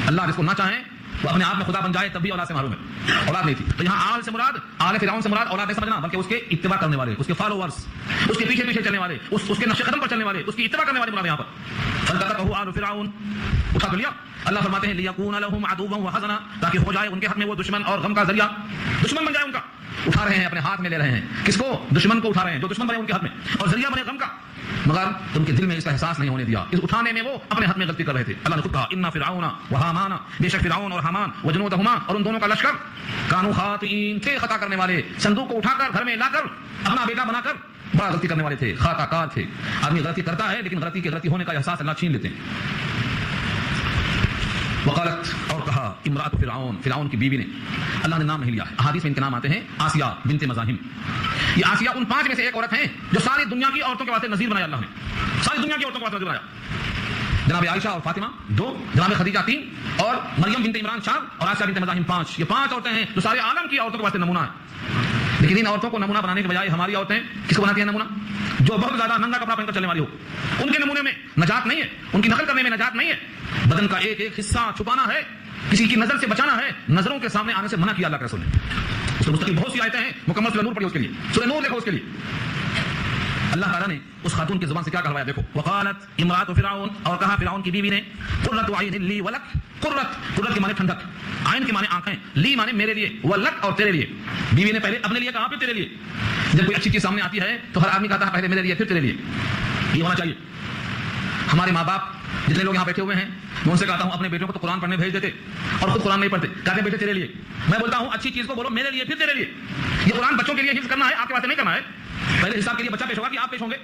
اللہ جس کو نہ چاہیں وہ اپنے آپ میں خدا بن جائے تب بھی اولاد سے محروم ہے، اولاد نہیں تھی۔ تو یہاں آل سے مراد، آل فرعون سے مراد اولاد نہیں سمجھنا، بلکہ اس کے اتباع کرنے والے، اس کے فالوورز، اس کے پیچھے پیچھے چلنے والے، اس کے نقش قدم پر چلنے والے، اس کی اتباع کرنے والے مراد یہاں پر۔ فلتقطہ آل فرعون، اٹھا کر لیا۔ اللہ فرماتے ہیں لیکون لهم عدوا وحزنا، تاکہ ہو جائے ان کے حق میں وہ دشمن اور غم کا ذریعہ، دشمن بن جائے ان کا۔ اٹھا رہے ہیں، اپنے ہاتھ میں لے رہے ہیں، کس کو؟ دشمن کو اٹھا رہے ہیں جو دشمن بنے ان کے حق میں، اور ذریعہ بنے غم کا، مگر ان کے دل میں اس کا احساس نہیں ہونے دیا، اس اٹھانے میں وہ اپنے حق میں غلطی کر رہے تھے۔ اللہ نے خود کہا ان فرعون وحامان، بے شک فرعون اور حامان، وجنودہما، اور ان دونوں کا لشکر، کانوا خاطئین، تھے خطا کرنے والے، صندوق کو اٹھا کر گھر میں لا کر اپنا بیٹا بنا کر بڑا غلطی کرنے والے تھے، خطا کار تھے۔ آدمی غلطی کرتا ہے لیکن غلطی ہونے کا احساس اللہ چھین لیتے ہیں۔ وقالت، اور کہا امرأۃ فرعون، فرعون کی بیوی نے، اللہ نے نام نہیں لیا ہے، احادیث میں ان کے نام آتے ہیں آسیہ بنت مزاحم۔ یہ آسیہ ان 5 میں سے ایک عورت ہیں جو ساری دنیا کی عورتوں کے واسطے نذیر بنایا اللہ نے، ساری دنیا کی عورتوں کے واسطے نذیر بنایا۔ جناب عائشہ اور فاطمہ 2، جناب خدیجہ 3، اور مریم بنت عمران 4، اور آسیہ بنت مزاحم 5۔ یہ 5 عورتیں ہیں جو سارے عالم کی عورتوں کے واسطے نمونہ ہیں۔ لیکن ان عورتوں کو نمونہ بنانے کے بجائے ہماری عورتیں کس کو بناتی ہیں نمونہ؟ جو بہت زیادہ ننگا کپڑا پہن کر چلنے والی ہو، ان کے نمونے میں نجات نہیں ہے، ان کی نقل کرنے میں نجات نہیں ہے۔ بدن کا ایک ایک حصہ چھپانا ہے کسی کی نظر سے بچانا ہے، نظروں کے سامنے آنے سے منع کیا اللہ کے رسول نے. اس میں مستقل بہت سی آیتیں ہیں، مکمل سورہ نور پڑھی اس کے لیے، سورہ نور دیکھو اس کے لیے. اللہ تعالیٰ نے اس خاتون کی زبان سے کیا کہلوایا دیکھو. وقالت امرأۃ فرعون، اور کہا فرعون کی بیوی نے، قرۃ عین لی ولک. قرۃ کے معنی ٹھنڈک، عین کے معنی آنکھیں، لی معنی میرے لیے، ولک اور تیرے لیے. بیوی نے پہلے اپنے لیے کہا پھر تیرے لیے. جب کوئی اچھی چیز سامنے آتی ہے تو ہر آدمی کہتا ہے پہلے میرے لیے پھر تیرے لیے. یہ ہونا چاہیے. ہمارے ماں باپ جتنے لوگ یہاں بیٹھے ہوئے ہیں، میں ان سے کہتا ہوں اپنے بیٹوں کو تو قرآن پڑھنے بھیج دیتے اور خود قرآن نہیں پڑھتے، کہتے بیٹے تیرے لیے. میں بولتا ہوں اچھی چیز کو بولو میرے لیے پھر تیرے لیے. یہ قرآن بچوں کے لیے حفظ کرنا ہے، آپ کے واسطے نہیں کرنا ہے. پہلے حساب کے لیے بچہ پیش ہوگا کہ آپ پیش ہوں گے.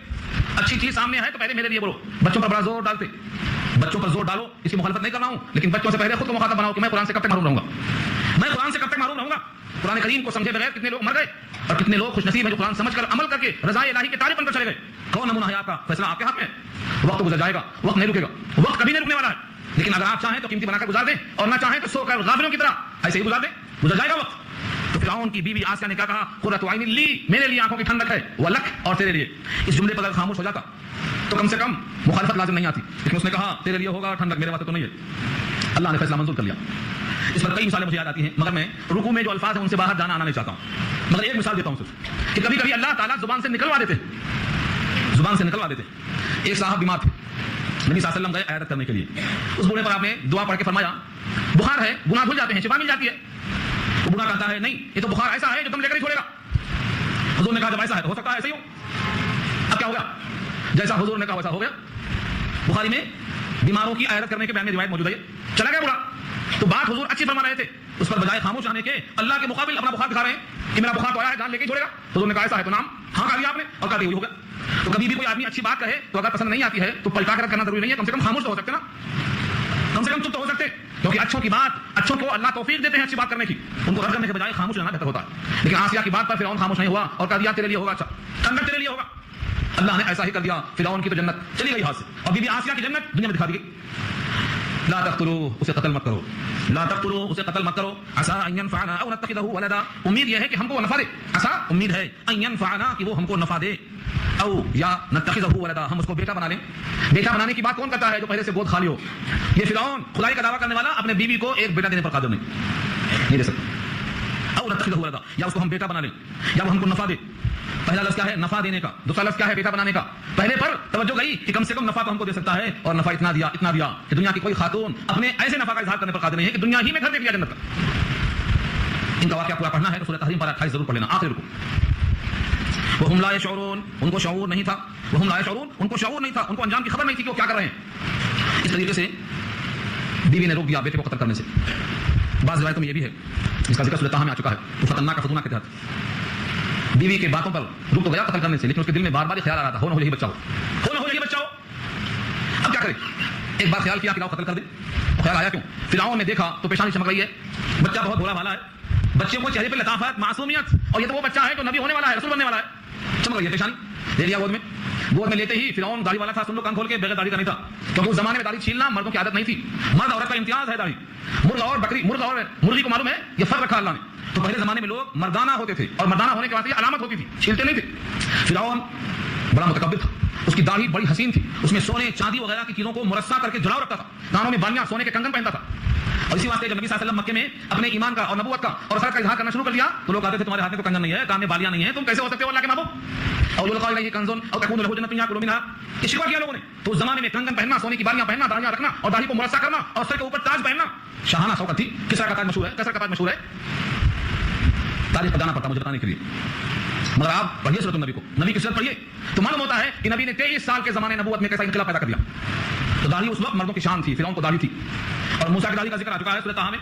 اچھی چیز سامنے ہے تو پہلے میرے لیے بولو. بچوں پر بڑا زور ڈالتے، بچوں پر زور ڈالو، اس کی مخالفت نہیں کر رہا ہوں، لیکن بچوں سے پہلے خود کو مخاطب بناؤ کہ میں قرآن سے کب تک محروم رہوں گا. میں قرآن سے کب تک محروم رہوں گا. قرآن کریم کو سمجھے بغیر کتنے لوگ مر گئے اور کتنے لوگ خوش نصیب ہیں جو قرآن سمجھ کر عمل کر کے رضا الہی کے طالب بن کر چلے گئے. کون نمونہ ہے آپ کا؟ فیصلہ آپ کے ہاتھ میں ہے. وقت گزر جائے گا، وقت نہیں رکے گا، وقت کبھی نہیں رکنے والا ہے. لیکن اگر آپ چاہیں تو قیمتی بنا کر گزار دیں اور نہ چاہیں تو سو کر غافلوں کی طرح ایسے ہی گزار دیں، گزر جائے گا وقت. تو فرعون کی بیوی آسیہ نے کیا کہا؟ قرۃ عین لی، میرے لیے آنکھوں کی ٹھنڈک ہے، ولک اور تیرے لیے. اس جملے پر اگر خاموش ہو جاتا تو کم سے کم مخالفت لازم نہیں آتی، لیکن اس نے کہا تیرے لیے ہوگا ٹھنڈک، میرے واسطے تو نہیں ہے. اللہ نے فیصلہ منظور کر لیا. اس پر کئی مثالیں مجھے یاد آتی ہیں، مگر میں رکوع میں جو الفاظ ہیں ان سے باہر جانا آنا نہیں چاہتا ہوں. مگر ایک مثال دیتا ہوں صرف کہ کبھی کبھی اللہ تعالیٰ زبان سے نکلوا دیتے. ایک صاحب بیمار تھے، نبی صلی اللہ علیہ وسلم گئے عیادت کرنے کے لیے. اس بوڑھے پر آپ نے دعا پڑھ کے فرمایا بخار ہے، گناہ دھل جاتے ہیں، شفا مل جاتی ہے. تو بوڑھا کہتا ہے نہیں، یہ تو بخار ایسا ہے جو دم لے کر ہی چھوڑے گا. حضور نے کہا جب ایسا ہے تو ہو سکتا ہے ایسا ہی ہو. اب کیا ہو گیا؟ جیسا حضور نے کہا ویسا ہو گیا. بخاری میں بیماروں کی عیادت کرنے کے بیان میں روایت موجود ہے. چلا گیا بوڑھا تو بات حضور اچھی فرما رہے تھے، اس پر بجائے خاموش آنے کے اللہ کے مقابل اپنا بخار دکھا رہے ہیں کہ میرا بخار تو آیا ہے، جان لے کے چھوڑے گا. حضور نے کہا ایسا ہے تو نام ہاں کہا دیا آپ نے اور کہا ہو گیا. تو کبھی بھی کوئی آدمی اچھی بات کہے تو اگر پسند نہیں آتی ہے تو پلٹا کر کرنا ضروری نہیں ہے، کم سے کم خاموش تو ہو سکتے نا، کم سے کم چپ تو ہو سکتے. کیونکہ اچھوں کی بات، اچھوں کو اللہ توفیق دیتے ہیں اچھی بات کرنے کی، ان کو رد کرنے کے بجائے خاموش رہنا بہتر ہوتا ہے. لیکن آسیہ کی بات پر فرعون خاموش نہیں ہوا اور کہا دیا تیرے لیے ہوگا، اچھا ٹھنڈک تیرے لیے ہوگا. اللہ نے ایسا ہی کر دیا. فرعون کی تو جنت چلی گئی ہاتھ سے اور بی بی آسیہ کی جنت دنیا میں دکھا دی گئی. لا تقتلوا، اسے قتل مت کرو. لا تقتلوا، اسے قتل مت کرو. عسى ان ينفعنا او نتخذه ولدا، امید یہ ہے کہ ہم کو نفع دے. عسى امید ہے ان ينفعنا کہ وہ ہم کو نفع دے، او یا نتخذه ولدا ہم اس کو بیٹا بنا لیں. بیٹا بنانے کی بات کون کرتا ہے جو پہلے سے گود خالی ہو؟ یہ فرعون خدائی کا دعویٰ کرنے والا اپنے بیوی کو ایک بیٹا دینے پر قادر نہیں دے سکتا. او نتخذه ولدا، یا اس کو ہم بیٹا بنا لیں یا وہ ہم کو نفع دے. پہلا لفظ کیا ہے؟ نفع دینے کا. دوسرا لفظ کیا ہے؟ بیٹا بنانے کا. پہلے پر توجہ گئی کہ کم سے کم نفع تو ہم کو دے سکتا ہے اور نفع اتنا دیا کہ دنیا کی کوئی خاتون اپنے ایسے نفع کا اظہار کرنے پر قادر نہیں ہے کہ دنیا ہی میں گھر دے دیا جنت کا. ان کا واقعہ پورا پڑھنا ہے تو سورۃ تحریم پارہ 28 ضرور پڑھ لینا آخر رکوع. وهم لا يشعرون، ان کو شعور نہیں تھا. وهم لا يشعرون، ان کو شعور نہیں تھا، ان کو انجام کی خبر نہیں تھی کہ وہ کیا کر رہے ہیں. اس طریقے سے بیوی نے روک دیا بیٹے کو قتل کرنے سے. بعض روایتوں میں یہ بھی ہے، اس کا ذکر سورۃ طٰہٰ میں آ چکا ہے، وہ خطرناک فتونہ کے تحت بیوی کے باتوں پر رک تو گیا قتل کرنے سے، لیکن اس کے دل میں بار بار خیال آ رہا تھا ہو نہ ہو یہی بچہ ہو. اب کیا کرے؟ ایک بار خیال کیا کہ لاؤ قتل کر دے. خیال آیا کیوں؟ فرعون نے دیکھا تو پیشانی چمک رہی ہے، بچہ بہت بھولا بھالا ہے، بچے کو چہرے پہ لطافت، معصومیت، اور یہ تو وہ بچہ ہے جو نبی ہونے والا ہے، رسول بننے والا ہے. چمک رہی ہے پیشانی. لے لیا گود میں لیتے ہی فرعون داڑھی والا تھا. سن لو کان کھول کے، بغیر داڑھی کا نہیں تھا، کیونکہ اس زمانے میں داڑھی چھیلنا مردوں کی عادت نہیں تھی. مرد عورت کا امتیاز ہے داڑھی. مرغ اور بکری، مرغ اور مرغی کو معلوم ہے یہ فرق رکھا اللہ نے. تو پہلے زمانے میں لوگ مردانہ ہوتے تھے اور مردانہ ہونے کے بعد یہ علامت ہوتی تھی، چھیلتے نہیں تھے. فرعون بڑا متکبر تھا، اس کی داڑھی بڑی حسین تھی، اس میں سونے چاندی وغیرہ کی چیزوں کو مرصع کر کے جڑاؤ رکھتا تھا، کانوں میں بالیاں سونے کے کنگن پہنتا تھا. اور اسی واسطے جب نبی صلی اللہ علیہ وسلم مکے میں اپنے ایمان کا اور نبوت کا اور خیر کا اظہار کرنا شروع کر دیا تو لوگ کہتے تھے تمہارے ہاتھ میں تو کنگن نہیں ہے، کان میں بالیاں نہیں ہیں، تم کیسے ہو سکتے ہو اللہ کے محبوب؟ اور لوگ کہا یہ کنزون اور تکون له جنت یاکل منها، یہ شکوہ کیا لوگوں نے. تو اس زمانے میں کنگن پہننا، سونے کی بالیاں پہننا، داڑھیاں رکھنا اور داڑھی کو مرصع کرنا اور سر کے اوپر تاج پہننا شاہانہ شوکت تھی. کسرا کا تاج مشہور ہے، کسرا کا تاج مشہور ہے. تاریخ پر جانا پڑتا مجھے بتانے کے لیے، مگر آپ پڑھیے سورۃ النبی کو، نبی کی سیرت پڑھیے تو معلوم ہوتا ہے کہ نبی نے 23 سال کے زمانے نبوت میں کیسا انقلاب پیدا کر دیا. تو داڑھی اس وقت مردوں کی شان تھی، فرعون کو داڑھی تھی. اور موسیٰ کی داڑھی کا ذکر آ چکا ہے سورۃ طٰہٰ میں.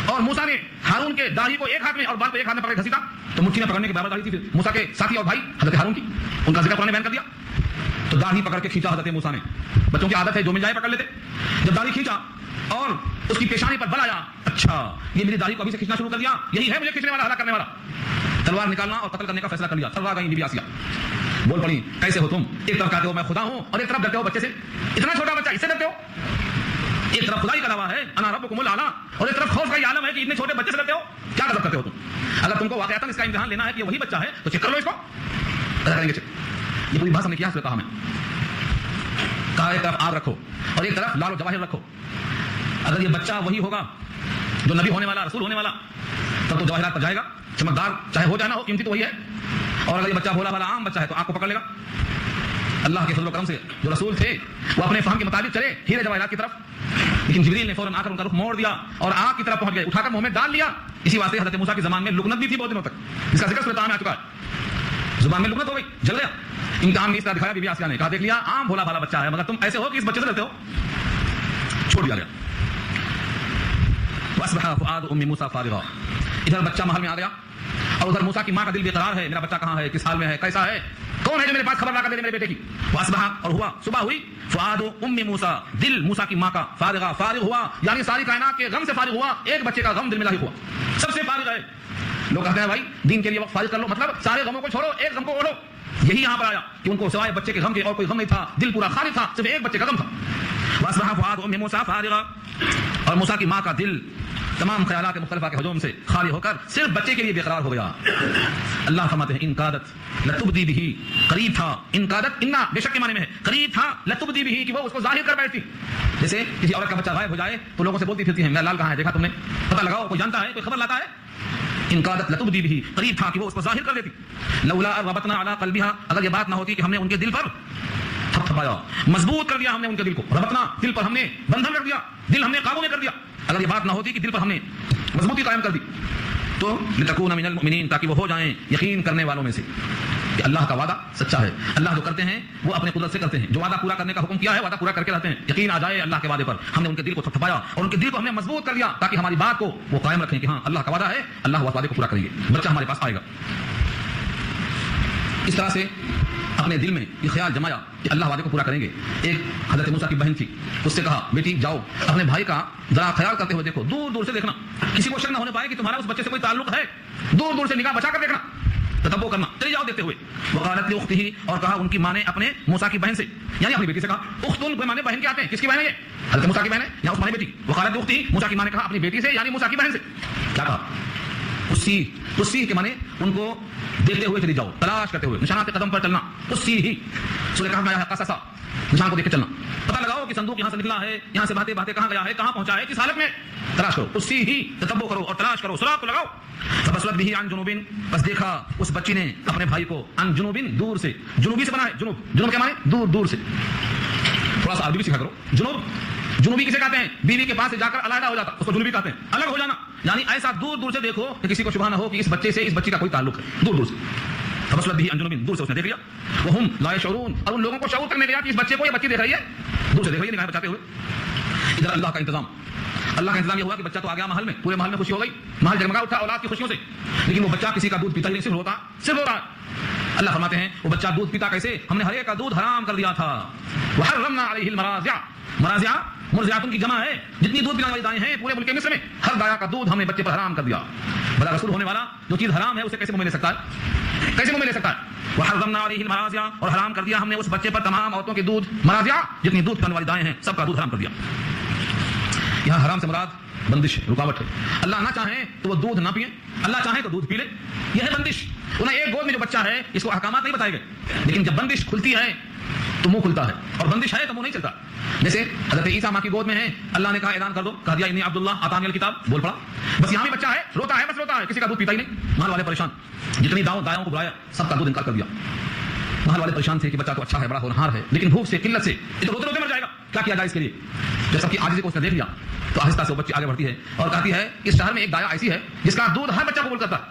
اور موسیٰ نے ہارون کے داڑھی کو ایک ہاتھ میں اور بال کو ایک ہاتھ میں پکڑ کے گھسیٹا تو مٹھی میں پکڑنے کے برابر داڑھی تھی. پھر موسیٰ کے ساتھی اور بھائی حضرت ہارون کی، ان کا ذکر قرآن نے بیان کر دیا. تو داڑھی پکڑ کے کھینچا حضرت موسیٰ نے. بچوں کی عادت ہے جو مل جائے پکڑ لیتے. جب داڑھی کھینچا اور اس کی پیشانی پر بل آیا، اچھا یہ میری داڑھی کو ابھی سے کھینچنا شروع کر دیا، یہی ہے مجھے کھینچنے والا، ہلاک کرنے والا. تلوار نکالنا اور قتل کرنے کا فیصلہ کر لیا. تلوار گئی بی بی آسیہ. بول پڑی کیسے ہو تم؟ ایک طرف کہتے ہو میں خدا ہوں اور ایک طرف ڈرتے ہو بچے سے. اتنا چھوٹا بچہ، اس سے ڈرتے ہو؟ ایک طرف خدائی کا دعویٰ ہے انا ربکم الاعلی اور ایک طرف خوف کا یہ عالم ہے کہ اتنے چھوٹے بچے سے ڈرتے ہو. کیا غلط کرتے ہو تم؟ اگر تم کو واقعتاً اس کا امتحان لینا ہے کہ یہ وہی بچہ ہے تو چیک کر لو اس کو. کریں گے چیک. یہ پوری بات ہم نے کیا سورۃ طٰہٰ میں کہا ایک طرف آگ رکھو اور ایک طرف لال و جواہر رکھو. اگر یہ بچہ وہی ہوگا جو نبی ہونے والا، رسول ہونے والا، تب تو جواہرات پر جائے گا، چمکدار چاہے ہو جائے نہ ہو، قیمتی تو وہی ہے. اور اگر یہ بچہ بھولا بھالا عام بچہ ہے تو آپ کو پکڑ لے گا. اللہ کے فضل و کرم سے جو رسول تھے وہ اپنے فہم کے مطابق چلے ہیرے جواہرات کی طرف، لیکن جبریل نے فوراً آ کر ان کا رخ موڑ دیا اور آگ کی طرف پہنچ گئے، اٹھا کر منہ میں ڈال لیا. اسی واسطے حضرت موسیٰ کے زمان میں لکنت بھی تھی بہت دنوں تک، اس کا ذکر سورۃ طٰہٰ میں آ چکا ہے. زبان میں لکنت ہو گئی، جل گیا. امتحان میں اس طرح دکھایا بی بی آسیہ نے، کہا دیکھ لیا عام بھولا بھالا بچہ ہے مگر تم ایسے ہو کہ اس بچے سے ڈرتے ہو. چھوڑ دیا گیا. وَأَصْبَحَ فُؤَادُ أُمِّ مُوسَىٰ فَارِغًا. ادھر بچہ محل میں آ گیا اور ادھر موسیٰ کی ماں کا دل بے قرار ہے، میرا بچہ کہاں ہے، کس حال میں ہے، کیسا ہے، کون ہے جو میرے پاس خبر لا کر دے میرے بیٹے کی. وَأَصْبَحَ اور ہوا، صبح ہوئی، فُؤَادُ أُمِّ مُوسَىٰ دل موسیٰ کی ماں کا فارغ ہوا، یعنی ساری کائنات کے غم سے فارغ ہوا، ایک بچے کا غم دل میں لاحق ہوا، سب سے فارغ ہے. لوگ کہتے ہیں بھائی دین کے لیے وقت فارغ کر لو، مطلب سارے غموں کو چھوڑو، ایک غم کو اوڑھو. یہی یہاں پر آیا کہ ان کو سوائے بچے کے غم کے اور کوئی غم نہیں تھا، دل پورا خالی تھا، صرف ایک بچے کا غم تھا. وَأَصْبَحَ فُؤَادُ أُمِّ مُوسَىٰ فَارِغًا. اور موسیٰ کی ماں کا دل تمام خیالات مختلفہ کے ہجوم سے خالی ہو کر صرف بچے کے لیے بے قرار ہو گیا. اللہ فرماتے ہیں ان کادت لتبدی بھی، قریب تھا، ان کادت انا بے شک کے معنی میں ہے، قریب تھا، لتبدی بھی کہ وہ اس کو ظاہر کر بیٹھتی. جیسے کسی عورت کا بچہ غائب ہو جائے تو لوگوں سے بولتی پھرتی ہے میرا لال کہاں ہے، دیکھا تم نے، پتہ لگاؤ، کوئی جانتا ہے، کوئی خبر لاتا ہے. ان کادت لتبدی بھی، قریب تھا کہ وہ اس کو ظاہر کر دیتی. لولا ربطنا علی قلبها، اگر یہ بات نہ ہوتی کہ ہم نے ان کے دل پر تھپتھپایا، مضبوط کر دیا ہم نے ان کے دل کو. ربطنا دل پر ہم نے بندھن رکھ دیا، دل ہم نے قابو میں کر دیا. اگر یہ بات نہ ہوتی کہ دل پر ہم نے مضبوطی قائم کر دی تو لتکون من المؤمنین، تاکہ وہ ہو جائیں یقین کرنے والوں میں سے کہ اللہ کا وعدہ سچا ہے. اللہ جو کرتے ہیں وہ اپنے قدرت سے کرتے ہیں، جو وعدہ پورا کرنے کا حکم کیا ہے وعدہ پورا کر کے رہتے ہیں. یقین آ جائے اللہ کے وعدے پر. ہم نے ان کے دل کو تھپتھپایا اور ان کے دل کو ہم نے مضبوط کر دیا تاکہ ہماری بات کو وہ قائم رکھیں کہ ہاں اللہ کا وعدہ ہے، اللہ اس وعدے کو پورا کریں گے، بچہ ہمارے پاس آئے گا. اس طرح سے اپنے دل میں یہ خیال جمایا کہ اللہ وعدے کو پورا کریں گے. ایک حضرت موسیٰ کی بہن تھی، اس سے کہا بیٹی جاؤ اپنے بھائی کا ذرا خیال کرتے ہوئے دیکھو، دور دور سے دیکھنا، کسی کو شک نہ ہونے پائے کہ تمہارا اس بچے سے کوئی تعلق ہے، دور دور سے نگاہ بچا کر دیکھنا، تتبع کرنا، چلی جاؤ دیکھتے ہوئے. وقالت لاختہ، اور کہا ان کی ماں نے اپنے موسیٰ کی بہن سے، یعنی اپنی بیٹی سے کہا. اختن کوئی مانے بہن کے آتے ہیں، کس کی بہن ہے یہ؟ حضرت موسیٰ کی بہن ہے یا عثمان بیٹی. وقالت لاختہ، موسیٰ کی ماں نے کہا اپنی بیٹی سے یعنی موسیٰ کی بہن سے. کیا کہا؟ اسی کے مانے ان کو دیکھتے ہوئے چلی جاؤ، تلاش کرتے ہوئے، نشانات قدم پر چلنا. اسی ہی سورہ کہف میں آیا ہے قصصا، نشان کو دیکھ کے چلنا، پتہ لگاؤ کہ صندوق یہاں سے نکلا ہے، یہاں سے بھاتے بھاتے کہاں گیا ہے، کہاں پہنچا ہے، کس حالت میں، تلاش کرو. اسی ہی تتبع کرو اور تلاش کرو، سراغ کو لگاؤ. فبصرت به عن جنوب، بس دیکھا اس بچی نے اپنے بھائی کو، عن جنوب دور سے، جنوبی سے بنا ہے، جنوب کیا معنی؟ دور دور سے. تھوڑا سا عربی بھی سیکھا کرو. جنوبی کسے کہتے ہیں؟ بیوی کے پاس سے جا کر علیحدہ ہو جاتا، اس کو جنوبی کہتے ہیں، الگ ہو جانا. یعنی ایسا دور دور سے دیکھو کہ کسی کو شبہ نہ ہو کہ اس بچے سے اس بچی کا کوئی تعلق ہے، دور دور سے. فبصرت به عن جنوب، دور سے اس نے دیکھ لیا. وهم لا يشعرون، اور ان لوگوں کو شعور تک نہیں لیا کہ اس بچے کو یہ بچی دیکھ رہی ہے، دور سے دیکھ رہی ہے نگاہیں بچاتے ہوئے. ادھر اللہ کا انتظام یہ ہوا کہ بچہ تو آ گیا محل میں، پورے محل میں خوشی ہو گئی، محل جگمگا اٹھا اولاد کی خوشیوں سے، لیکن وہ بچہ کسی کا دودھ پیتا ہی نہیں، صرف ہو رہا. اللہ فرماتے ہیں وہ بچہ دودھ پیتا کیسے؟ ہم نے ہر ایک کا دودھ حرام کر دیا تھا. وحرمنا علیہ المراضع، مراضع مرضعات کی جمع ہے، جتنی دودھ پینے والی دائیں ہیں پورے ملک مصر میں، ہر دایا کا دودھ ہم نے بچے پر حرام کر دیا. بلا رسول ہونے والا جو چیز حرام ہے اسے کیسے منہ میں لے سکتا ہے؟ کیسے منہ میں لے سکتا ہے؟ وحرمنا علیہ المراضع، اور حرام کر دیا ہم نے اس بچے پر تمام عورتوں کے دودھ، مراضع جتنی دودھ پینے والی دائیں ہیں سب کا دودھ حرام کر دیا. یہاں حرام سے مراد بندش ہے، رکاوٹ ہے. اللہ نہ چاہیں تو وہ دودھ نہ پیئیں، اللہ چاہیں تو دودھ پی لیں، یہ ہے بندش. انہیں ایک گود میں جو بچہ ہے اس کو احکامات نہیں بتائے گئے، لیکن جب بندش کھلتی ہے تو منہ کھلتا ہے، اور بندش ہے تو منہ نہیں چلتا. جیسے حضرت عیسیٰ ماں کی گود میں ہے، اللہ نے کہا اعلان کر دو، کہا دیا انی عبداللہ آتانی الکتاب، بول پڑا. بس یہاں بھی بچہ ہے، روتا ہے، بس روتا ہے، کسی کا دودھ پیتا ہی نہیں. محل والے پریشان، جتنی دایوں کو بلایا سب کا دودھ انکار کر دیا. محل والے پریشان تھے کہ بچہ تو اچھا ہے، بڑا ہونہار ہے، لیکن بھوک سے، قلت سے یہ تو روتے روتے مر جائے گا، کیا کیا جائے اس کے لیے؟ جب سب کی عاجزی کو اس نے دیکھ لیا تو آہستہ سے وہ بچی آگے بڑھتی ہے اور کہتی ہے اس شہر میں ایک دایا ایسی ہے جس کا دودھ ہر بچہ قبول کرتا ہے،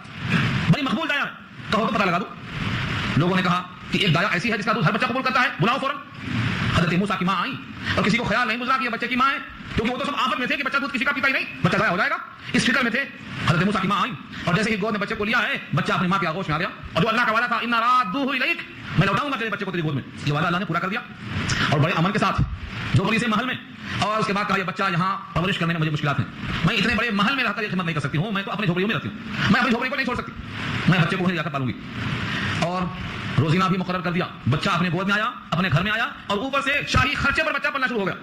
بڑی مقبول دایا ہے، کہو تو پتہ لگا دو. لوگوں نے کہا کہ ایک دایا ایسی ہے جس کا دودھ ہر بچہ قبول کرتا ہے، بلاؤ فوراً. حضرت موسیٰ کی ماں آئی اور کسی کو خیال نہیں گزرا کہ یہ بچے کی ماں ہے، کیونکہ وہ تو سب آفت میں تھے کہ بچہ دودھ کسی کا پیتا ہی نہیں، بچہ ضائع ہو جائے گا، اس فکر میں تھے. حضرت موسیٰ کی ماں آئی اور جیسے ہی گود میں بچے کو لیا ہے، بچہ اپنی ماں کے آغوش میں آ گیا، اور جو اللہ کا وعدہ تھا انا رادوہ الیک، میں لوٹاؤں گا تیرے بچے کو تیری گود میں، یہ وعدہ اللہ نے پورا کر دیا. اور بڑے امن کے ساتھ جو بڑی سے محل میں، اور اس کے بعد کہا یہ بچہ یہاں پرورش کرنے میں مجھے مشکلات ہیں، میں اتنے بڑے محل میں رہ کر یہ خدمت نہیں کر سکتی ہوں، میں تو اپنی جھوپڑیوں میں رہتی ہوں، میں اپنی جھوپڑی کو نہیں چھوڑ سکتی، میں بچے کو وہیں جا کر پالوں گی. اور روزینہ بھی مقرر کر دیا، بچہ اپنے گود میں آیا، اپنے گھر میں آیا، اور اوپر سے شاہی خرچے پر بچہ پلنا شروع ہو گیا.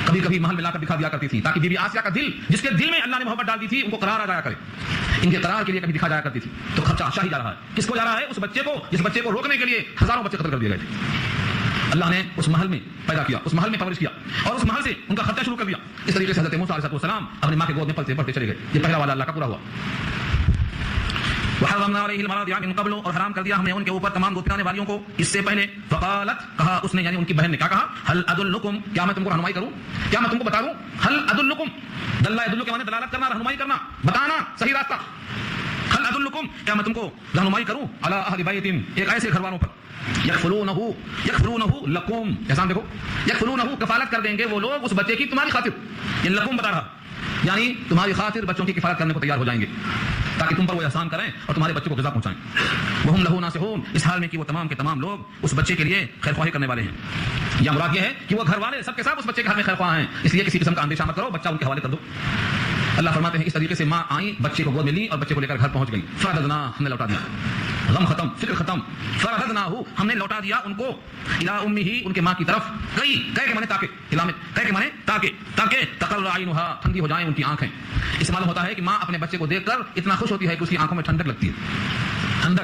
کبھی کبھی محل میں لا کر دکھا دیا کرتی تھی تاکہ بی بی آسیہ کا دل، جس کے دل میں اللہ نے محبت ڈال دی تھی، ان کو قرار آ جایا کرے. ان کے قرار کے لیے کبھی دکھا جایا کرتی تھی. تو خرچہ شاہی جا رہا ہے، کس کو جا رہا ہے؟ اس بچے کو، جس بچے کو روکنے کے لیے ہزاروں بچے قتل کر دیے گئے تھے. اللہ نے اس محل میں پیدا کیا، اس محل میں پرورش کیا اور اس محل سے ان کا خرچہ شروع کر دیا. اس طریقے سے حضرت موسیٰ علیہ السلام اپنی ماں کے گود میں پلتے پڑھتے چلے گئے. یہ پہلا والا اللہ کا پورا ہوا. وحرمنا علیہ المراضع من قبل، اور حرام کر دیا ہم نے ان کے اوپر تمام دودھ پلانے والیوں کو اس سے پہلے. فقالت، کہا اس نے یعنی ان کی بہن نے کیا کہا، هل ادلکم، کیا میں تم کو رہنمائی کروں، کیا میں تم کو بتا دوں. هل ادلکم، دلہ یدل کے معنی دلالت کرنا، رہنمائی کرنا، بتانا صحیح راستہ. هل ادلکم، کیا میں تم کو رہنمائی کروں، علی اہل بیت، ایک ایسے گھر والوں پر، یکفلونہ لکم، احسان دیکھو، یکفلونہ کفالت کر دیں گے وہ لوگ اس بچے کی تمہاری خاطر. یہ لکم بتا رہا یعنی تمہاری خاطر بچوں کی کفالت کرنے کو تیار ہو جائیں گے تاکہ تم پر وہ احسان کریں اور تمہارے بچے کو غذا پہنچائیں. وہم لہو ناصحون، اس حال میں کہ وہ تمام کے تمام لوگ اس بچے کے لیے خیر خواہی کرنے والے ہیں. یا مراد یہ ہے کہ وہ گھر والے سب کے ساتھ اس بچے کے حال میں خیر خواہ ہیں، اس لیے کسی قسم کا اندیشہ مت کرو، بچہ ان کے حوالے کر دو. اللہ فرماتے ہیں اس طریقے سے ماں آئی، بچے کو گود میں لی اور بچے کو لے کر گھر پہنچ گئی. فرددنا، ہم نے لوٹا دیا، غم ختم، فکر ختم. فرددناہ، ہم نے لوٹا دیا ان کو، الی امہ، ان کے ماں کی طرف. کئی کے معنی تاکہ، کئی کے معنی تاکہ تقر عینھا، ٹھنڈی ہو جائیں ان کی آنکھیں. اس معلوم ہوتا ہے کہ ماں اپنے بچے کو دیکھ کر اتنا خوش ہوتی ہے کہ اس کی آنکھوں میں ٹھنڈک لگتی ہے. ٹھنڈک،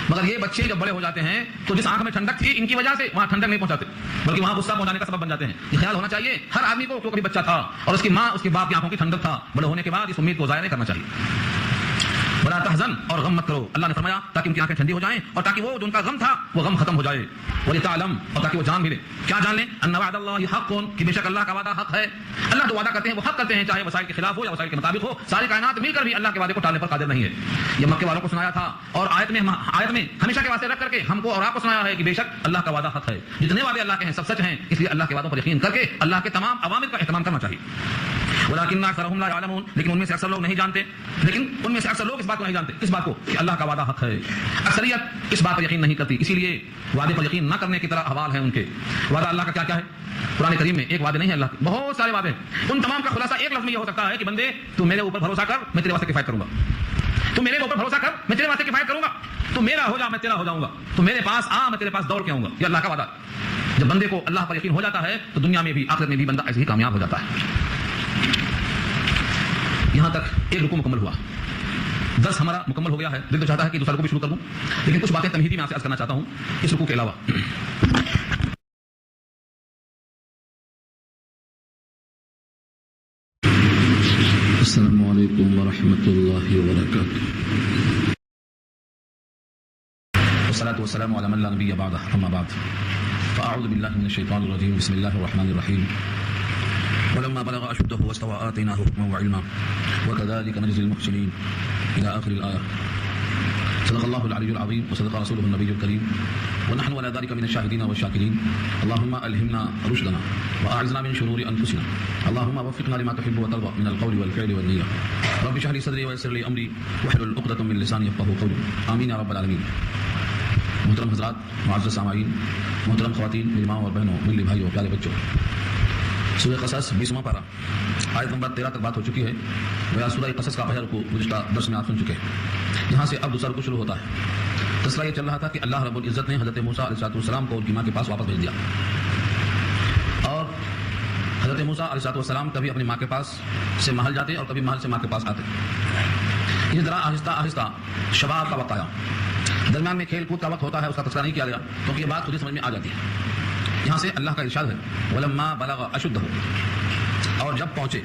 مگر یہ بچے جب بڑے ہو جاتے ہیں تو جس آنکھ میں ٹھنڈک تھی ان کی وجہ سے وہاں ٹھنڈک نہیں پہنچاتے بلکہ وہاں غصہ پہنچانے کا سبب بن جاتے ہیں. یہ خیال ہونا چاہیے ہر آدمی کو، کیونکہ بچہ تھا اور اس کی ماں اس کے باپ کی آنکھوں کی ٹھنڈک تھا. بڑے ہونے کے بعد اس امید کو ضائع نہیں کرنا چاہیے. ولا تحزن، اور غم مت کرو، اللہ نے فرمایا تاکہ ان کی آنکھیں ٹھنڈی ہو جائیں اور تاکہ وہ جو ان کا غم تھا وہ غم ختم ہو جائے. ولتعلم، اور تاکہ وہ جان بھی لے. کیا جان لیں؟ ان وعد اللہ حق، کہ بے شک اللہ کا وعدہ حق ہے. اللہ جو وعدہ کرتے ہیں وہ حق کرتے ہیں، چاہے وسائل کے خلاف ہو یا وسائل کے مطابق ہو. ساری کائنات مل کر بھی اللہ کے وعدے کو ٹالنے پر قادر نہیں ہے. یہ مکے والوں کو سنایا تھا اور آیت میں ہمیشہ کے واسطے رکھ کر کے ہم کو اور آپ کو سنایا ہے کہ بے شک اللہ کا وعدہ حق ہے. جتنے وعدے اللہ کے ہیں سب سچ ہیں، اس لیے اللہ کے وعدوں پر یقین کر کے اللہ کے تمام اوامر کا اہتمام کرنا چاہیے. ولكن اکثرهم لا يعلمون، لیکن ان میں سے اکثر لوگ نہیں جانتے. لیکن ان میں سے اکثر لوگ اس بات کو نہیں جانتے، اس بات کو کہ اللہ کا وعدہ حق ہے. اکثریت اس بات پر یقین نہیں کرتی، اسی لیے وعدے پر یقین نہ کرنے کی طرح حوال ہیں ان کے. وعدہ اللہ کا کیا کیا ہے قرآن کریم میں؟ ایک وعدے نہیں ہے اللہ کے، بہت سارے وعدے ہیں. ان تمام کا خلاصہ ایک لفظ میں یہ ہو سکتا ہے کہ بندے تو میرے اوپر بھروسہ کر، میں تیرے واسطے کفایت کروں گا. تو میرے اوپر بھروسہ کر، میں تیرے واسطے کفایت کروں گا. تو میرا ہو جا، میں تیرا ہو جاؤں گا. تو میرے پاس آ، میں تیرے پاس دوڑ کے آؤں گا. یہ اللہ کا وعدہ. جب بندے کو اللہ پر یقین ہو جاتا ہے تو دنیا میں بھی آخرت میں بھی بندہ ایسے ہی کامیاب ہو جاتا ہے. یہاں تک ایک رکوع مکمل ہوا، درس ہمارا مکمل ہو گیا ہے. دل تو چاہتا ہے کہ دوسرا رکوع بھی شروع کر دوں، لیکن کچھ باتیں تمہیدی میں آپ سے عرض کرنا چاہتا ہوں اس رکوع کے علاوہ.
السلام علیکم ورحمۃ اللہ وبرکاتہ.
والصلاة والسلام على من لا نبي بعده، أما بعد فأعوذ بالله من الشيطان الرجيم. بسم الله الرحمن الرحيم. ولما بلغ أشده واستوى آتيناه حكما وعلما وكذلك نجزي المحسنين إلى آخر الآية. صدق الله العلي العظيم وصدق رسوله النبي الكريم ونحن على ذلك من الشاهدين والشاكرين. اللهم ألهمنا رشدنا وأعذنا من شرور أنفسنا. اللهم وفقنا لما تحب وترضى من القول والفعل والنية. رب اشرح لي صدري ويسر لي أمري واحلل عقدة من لساني يفقهوا قولي. آمين يا رب العالمين. محترم حضرات، معزز سامعین، محترم خواتین، میری ماں اور بہنوں، ملی بھائیوں، پیارے بچوں، سورہ قصص 20واں پارہ آیت نمبر 13 تک بات ہو چکی ہے. گویا سورہ قصص کا پہلا رکوع گزشتہ درس میں آپ سن چکے ہیں. یہاں سے اب دوسرا رکوع شروع ہوتا ہے. تذکرہ یہ چل رہا تھا کہ اللہ رب العزت نے حضرت موسیٰ علیہ السلام کو ان کی ماں کے پاس واپس بھیج دیا اور حضرت موسیٰ علیہ السلام کبھی اپنی ماں کے پاس سے محل جاتے اور کبھی محل سے ماں کے پاس آتے. اسی طرح آہستہ آہستہ شباب کا وقت آیا. درمیان میں کھیل کود کا وقت ہوتا ہے، اس کا تذکرہ نہیں کیا گیا کیونکہ یہ بات خود ہی سمجھ میں آ جاتی ہے. یہاں سے اللہ کا ارشاد ہے ولما بلغ اشدہ، اور جب پہنچے،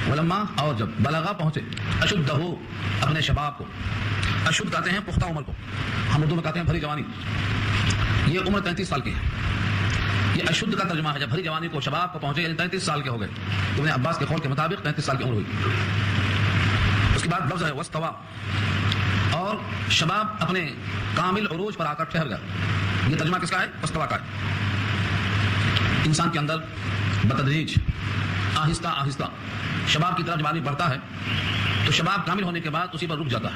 ولما اور جب، بلغا پہنچے، اشدہ اپنے شباب کو. اشد کہتے ہیں پختہ عمر کو، ہم اردو میں کہتے ہیں بھری جوانی. یہ عمر 33 سال کی ہے. یہ اشد کا ترجمہ ہے. جب بھری جوانی کو، شباب کو پہنچے، یعنی 33 سال کے ہو گئے. ابن عباس کے قول کے مطابق 33 سال کی عمر ہوئی. اس کے بعد لفظ ہے واستوى، اور شباب اپنے کامل عروج پر آ کر ٹھہر گیا. یہ ترجمہ کس کا ہے؟ واستوى کا ہے. انسان کے اندر بتدریج، آہستہ آہستہ شباب کی طرف جوانی بڑھتا ہے تو شباب کامل ہونے کے بعد اسی پر رک جاتا ہے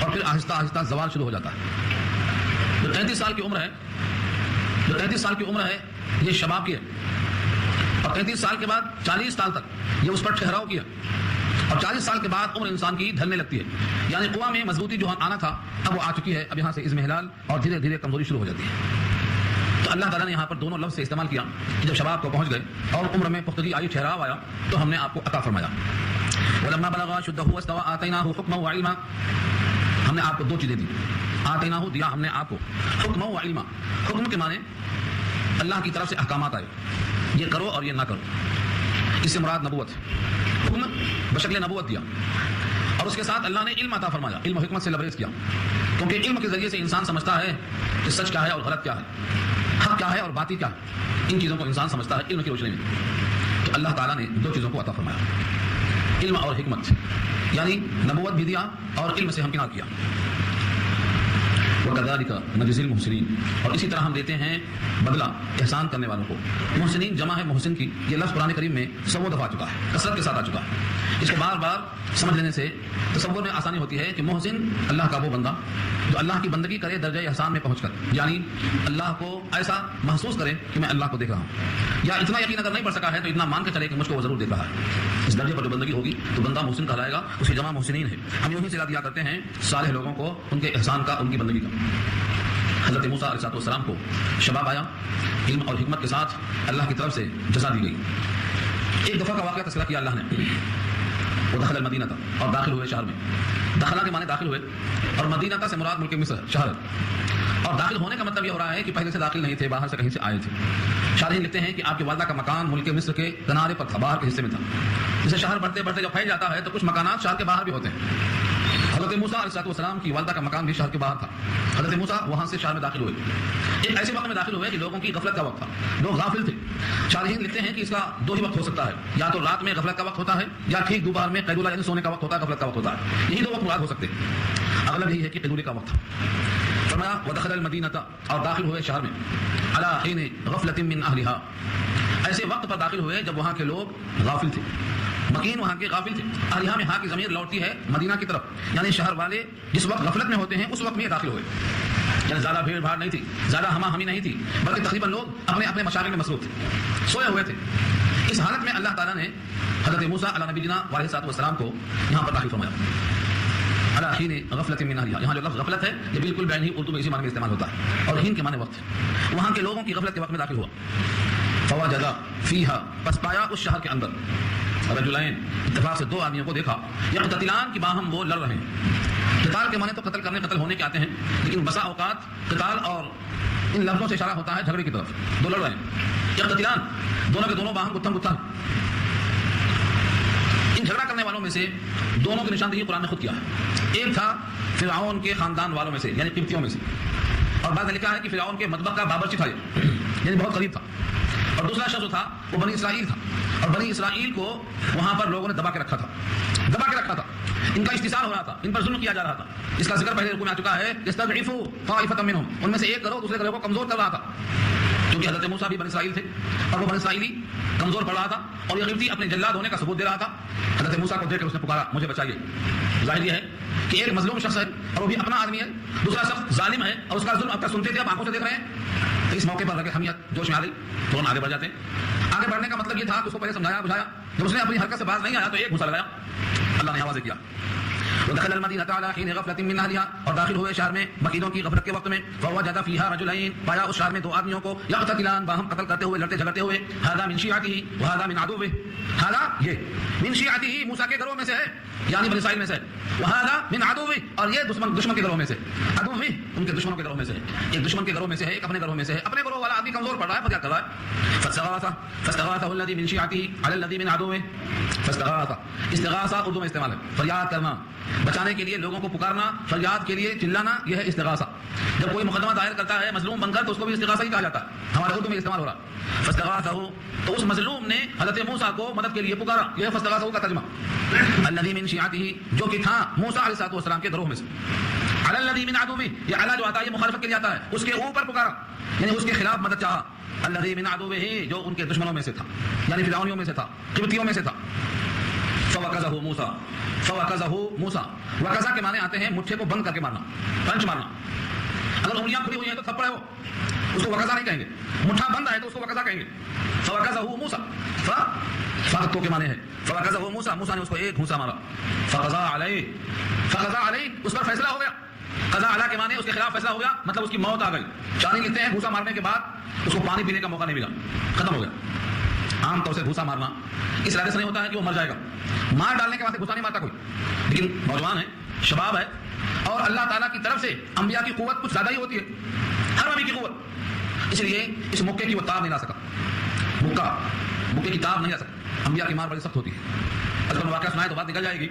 اور پھر آہستہ آہستہ زوال شروع ہو جاتا ہے. جو 33 سال کی عمر ہے، یہ شباب کی ہے. اور 33 سال کے بعد 40 سال تک یہ اس پر ٹھہراؤ کیا. اور 40 سال کے بعد عمر انسان کی ڈھلنے لگتی ہے، یعنی قوا میں مضبوطی جو آنا تھا اب وہ آ چکی ہے. اب یہاں سے اضمحلال اور دھیرے دھیرے کمزوری شروع ہو جاتی ہے. تو اللہ تعالیٰ نے یہاں پر دونوں لفظ سے استعمال کیا کہ جب شباب کو پہنچ گئے اور عمر میں پختگی آئی، ٹھہراؤ آیا، تو ہم نے آپ کو عطا فرمایا. ولما بلغ اشدہ واستوى آتیناہ حکما وعلما، ہم نے آپ کو دو چیزیں دی. آتیناہ دیا ہم نے آپ کو، حکما وعلما. حکم کے معنی اللہ کی طرف سے احکامات آئے، یہ کرو اور یہ نہ کرو، اس سے مراد نبوت، حکم بشکل نبوت دیا، اور اس کے ساتھ اللہ نے علم عطا فرمایا، علم و حکمت سے لبریز کیا، کیونکہ علم کے ذریعے سے انسان سمجھتا ہے کہ سچ کیا ہے اور غلط کیا ہے، حق کیا ہے اور باطل کیا ہے، ان چیزوں کو انسان سمجھتا ہے علم کی روشنی میں۔ تو اللہ تعالیٰ نے دو چیزوں کو عطا فرمایا، علم اور حکمت، یعنی نبوت بھی دیا اور علم سے ہمکنار کیا۔ وَكَذَلِكَ نَجْزِي الْمُحْسِنِينَ، اور اسی طرح ہم دیتے ہیں بدلہ احسان کرنے والوں کو۔ محسنین جمع ہے محسن کی، یہ لفظ قرآن کریم میں 100 دفعہ آ چکا ہے، کثرت کے ساتھ آ چکا ہے۔ اس کو بار بار سمجھ لینے سے تصور میں آسانی ہوتی ہے کہ محسن اللہ کا وہ بندہ جو اللہ کی بندگی کرے درجہ احسان میں پہنچ کر، یعنی اللہ کو ایسا محسوس کرے کہ میں اللہ کو دیکھ رہا ہوں، یا اتنا یقین اگر نہیں پڑ سکا ہے تو اتنا مان کے چلے کہ مجھ کو وہ ضرور دیکھ رہا ہے۔ اس درجے پر جو بندگی ہوگی تو بندہ محسن کہلائے گا، اس کی جمع محسنین ہے۔ ہم یوں ہی صلہ دیا کرتے ہیں صالح لوگوں کو ان کے احسان کا، ان کی بندگی کا۔ حضرت موسیٰ علیہ السلام کو شباب آیا، علم اور حکمت کے ساتھ اللہ کی طرف سے جزا دی گئی۔ ایک دفعہ کا واقعہ تذکرہ کیا اللہ نے، وہ دخل المدینہ تھا، اور داخل ہوئے شہر میں۔ دخلہ کے معنی داخل ہوئے، اور مدینہ سے مراد ملک مصر شہر، اور داخل ہونے کا مطلب یہ ہو رہا ہے کہ پہلے سے داخل نہیں تھے، باہر سے کہیں سے آئے تھے۔ شارحین لکھتے ہیں کہ آپ کی والدہ کا مکان ملک مصر کے کنارے پر تھا، باہر کے حصے میں تھا۔ جسے شہر بڑھتے بڑھتے جب پھیل جاتا ہے تو کچھ مکانات شہر کے باہر بھی ہوتے ہیں۔ حضرت موسیٰ علیہ السلام کی والدہ کا مکان بھی شہر کے باہر تھا۔ حضرت موسیٰ وہاں سے شہر میں داخل ہوئے، ایک ایسے وقت میں داخل ہوئے کہ لوگوں کی غفلت کا وقت تھا، لوگ غافل تھے۔ شارحین لکھتے ہیں کہ اس کا دو ہی وقت ہو سکتا ہے، یا تو رات میں غفلت کا وقت ہوتا ہے، یا ٹھیک دوپہر میں قیلولہ یعنی سونے کا وقت ہوتا ہے، غفلت کا وقت ہوتا ہے۔ یہی دو وقت مراد ہو سکتے ہیں، اغلب یہی ہے کہ قیلولے کا وقت تھا۔ فرمایا ودخل المدینہ، اور داخل ہوئے شہر میں، علی حین غفلۃ من اہلھا، ایسے وقت پر داخل ہوئے جب وہاں کے لوگ غافل تھے، مکین وہاں کے غافل تھے۔ اہلھا میں ہاں کی ضمیر لوٹتی ہے مدینہ کی طرف، یعنی شہر والے جس وقت غفلت میں ہوتے ہیں اس وقت میں داخل ہوئے، یعنی زیادہ بھیڑ بھاڑ نہیں تھی، زیادہ ہما ہمی نہیں تھی، بلکہ تقریباً لوگ اپنے اپنے مشاغل میں مصروف تھے، سوئے ہوئے تھے۔ اس حالت میں اللہ تعالیٰ نے حضرت موسیٰ علیہ نبینا علیہ السلام کو یہاں پر داخل فرمایا، علی حین غفلۃ من اہلھا۔ یہاں جو لفظ غفلت ہے یہ بالکل بین ہی اردو میں اسی معنی میں استعمال ہوتا ہے، اور حین کے معنی وقت، وہاں کے لوگوں کی غفلت کے وقت میں داخل ہوا۔ فوجد فیہا، پس پایا اس شہر کے اندر، رجلین، اتفاق سے دو آدمیوں کو دیکھا، یقتتلان کی باہم وہ لڑ رہے ہیں۔ قتال کے معنی تو قتل کرنے قتل ہونے کے آتے ہیں، لیکن بسا اوقات قتال اور ان لفظوں سے اشارہ ہوتا ہے جھگڑے کی طرف، دو لڑ رہے ہیں۔ یقتتلان، دونوں کے دونوں باہم گتھم گتھا۔ ان جھگڑا کرنے والوں میں سے دونوں کی نشاندہی قرآن نے خود کیا ہے۔ ایک تھا فرعون کے خاندان والوں میں سے، یعنی قبطیوں میں سے، اور بعد میں لکھا ہے کہ فرعون کے مطبخ کا بابرچی تھا، یعنی بہت قریب تھا۔ اور دوسرا شخص جو تھا وہ بنی اسرائیل تھا، اور بنی اسرائیل کو وہاں پر لوگوں نے دبا کے رکھا تھا، ان کا استحصال ہو رہا تھا، ان پر ظلم کیا جا رہا تھا۔ اس کا ذکر پہلے رکوع میں آ چکا ہے، یستضعفوا طائفة منهم، ان میں سے ایک گروہ دوسرے گروہ کو کمزور کر رہا تھا، کیونکہ حضرت موسیٰ بھی بنی اسرائیل تھے، اور وہ بنی اسرائیلی کمزور پڑ رہا تھا، اور یہ قبطی اپنے جلاد ہونے کا ثبوت دے رہا تھا۔ حضرت موسیٰ کو دیکھ کر اس نے پکارا مجھے بچائیے۔ ظاہر یہ ہے کہ ایک مظلوم شخص ہے اور وہ بھی اپنا آدمی ہے، دوسرا شخص ظالم ہے اور اس کا ظلم اب تک سنتے تھے، اب آنکھوں سے دیکھ رہے ہیں۔ تو اس موقع پر رگے حمیت جوش میں آ گئی، فوراً آگے بڑھ جاتے ہیں۔ آگے بڑھنے کا مطلب یہ تھا کہ اس کو پہلے سمجھایا بجھایا، جب اس نے اپنی حرکت سے باز نہیں آیا تو ایک گھوسا لگایا، اللہ نے واضح کیا۔ ودخل المدینہ علی حین غفلۃ من اہلھا، اور داخل ہوئے شہر میں مکینوں کی غفلت کے وقت میں، فوجد فیہا رجلین، پایا اس شہر میں دو آدمیوں کو، یقتتلان، باہم قتل کرتے ہوئے، لڑتے جھگڑتے ہوئے، ھذا من شیعتہ وھذا من عدوہ، ھذا یہ من شیعتہ موسیٰ کے گروہ میں سے ہے، یعنی بنی اسرائیل میں سے، وھذا من عدوہ، اور یہ دشمن کے گروہ میں سے، عدوہ ان کے دشمنوں کے گروہ میں سے ہے، ایک دشمن کے گروہ میں سے ہے، ایک اپنے گروہ میں سے ہے۔ اپنے گروہ والا آدمی کمزور پڑ رہا ہے، فریاد کر رہا ہے، فاستغاثہ الذی من شیعتہ علی الذی من عدوہ، فاستغاثہ، استغاثہ اردو میں استعمال ہے، فریاد کرنا، بچانے کے لیے لوگوں کو پکارنا، فریاد کے لیے چلانا، یہ ہے استغاثہ۔ جب کوئی مقدمہ دائر کرتا ہے مظلوم بن کر تو اس کو بھی استغاثہ ہی کہا جاتا ہے، ہمارے اردو میں استعمال ہو رہا ہے۔ فاستغاثہ، تو اس مظلوم نے حضرت موسیٰ کو مدد کے لیے پکارا، یہ ہے فاستغاثہ کا ترجمہ۔ الذی من شیعتہ، جو کہ تھا موسیٰ علیہ السلام کے گروہ میں سے، علی الذی من عدوہ، یہ علی جو آتا ہے یہ مخالفت کے لیے آتا ہے، اس کے اوپر پکارا، یعنی اس کے خلاف مدد چاہا۔ الذی من عدوہ، جو ان کے دشمنوں میں سے تھا، یعنی فرعونیوں میں سے تھا، قبطیوں میں سے تھا۔ فوقظہ موسیٰ، فوقظہ موسیٰ، وقظہ کے معنی آتے ہیں مٹھے کو بند کر کے مارنا، پنچ مارنا۔ اگر انگلیاں کھلی ہوئی ہیں تو تھپڑ ہے وہ، اس کو وقظہ نہیں کہیں گے، مٹھا بند ہے تو اس کو وقظہ کہیں گے۔ فوقظہ موسیٰ، فاقتو کے معنی ہے فوقظہ موسیٰ، موسیٰ نے اس کو ایک گھونسا مارا۔ فقضا علیہ، فقضا علیہ، اس پر فیصلہ ہو گیا۔ قضا علیہ کے معنی اس کے خلاف فیصلہ ہو گیا، مطلب اس کی موت آ گئی۔ شاعری لکھتے ہیں گھونسا مارنے کے بعد اس کو پانی پینے کا موقع نہیں ملا، ختم ہو گیا۔ عام طور سے گھوسا مارنا اس ارادے سے نہیں ہوتا ہے کہ وہ مر جائے گا، مار ڈالنے کے بعد گھوسا نہیں مارتا کوئی، لیکن نوجوان ہے، شباب ہے، اور اللہ تعالیٰ کی طرف سے انبیاء کی قوت کچھ زیادہ ہی ہوتی ہے، ہر نبی کی قوت اس لیے اس مکے کی وہ تاب نہیں لا سکا، مکے کی تاب نہیں لا سکا۔ انبیاء کی مار بڑی سخت ہوتی ہے، اگر واقعہ سنائے تو بات نکل جائے گی،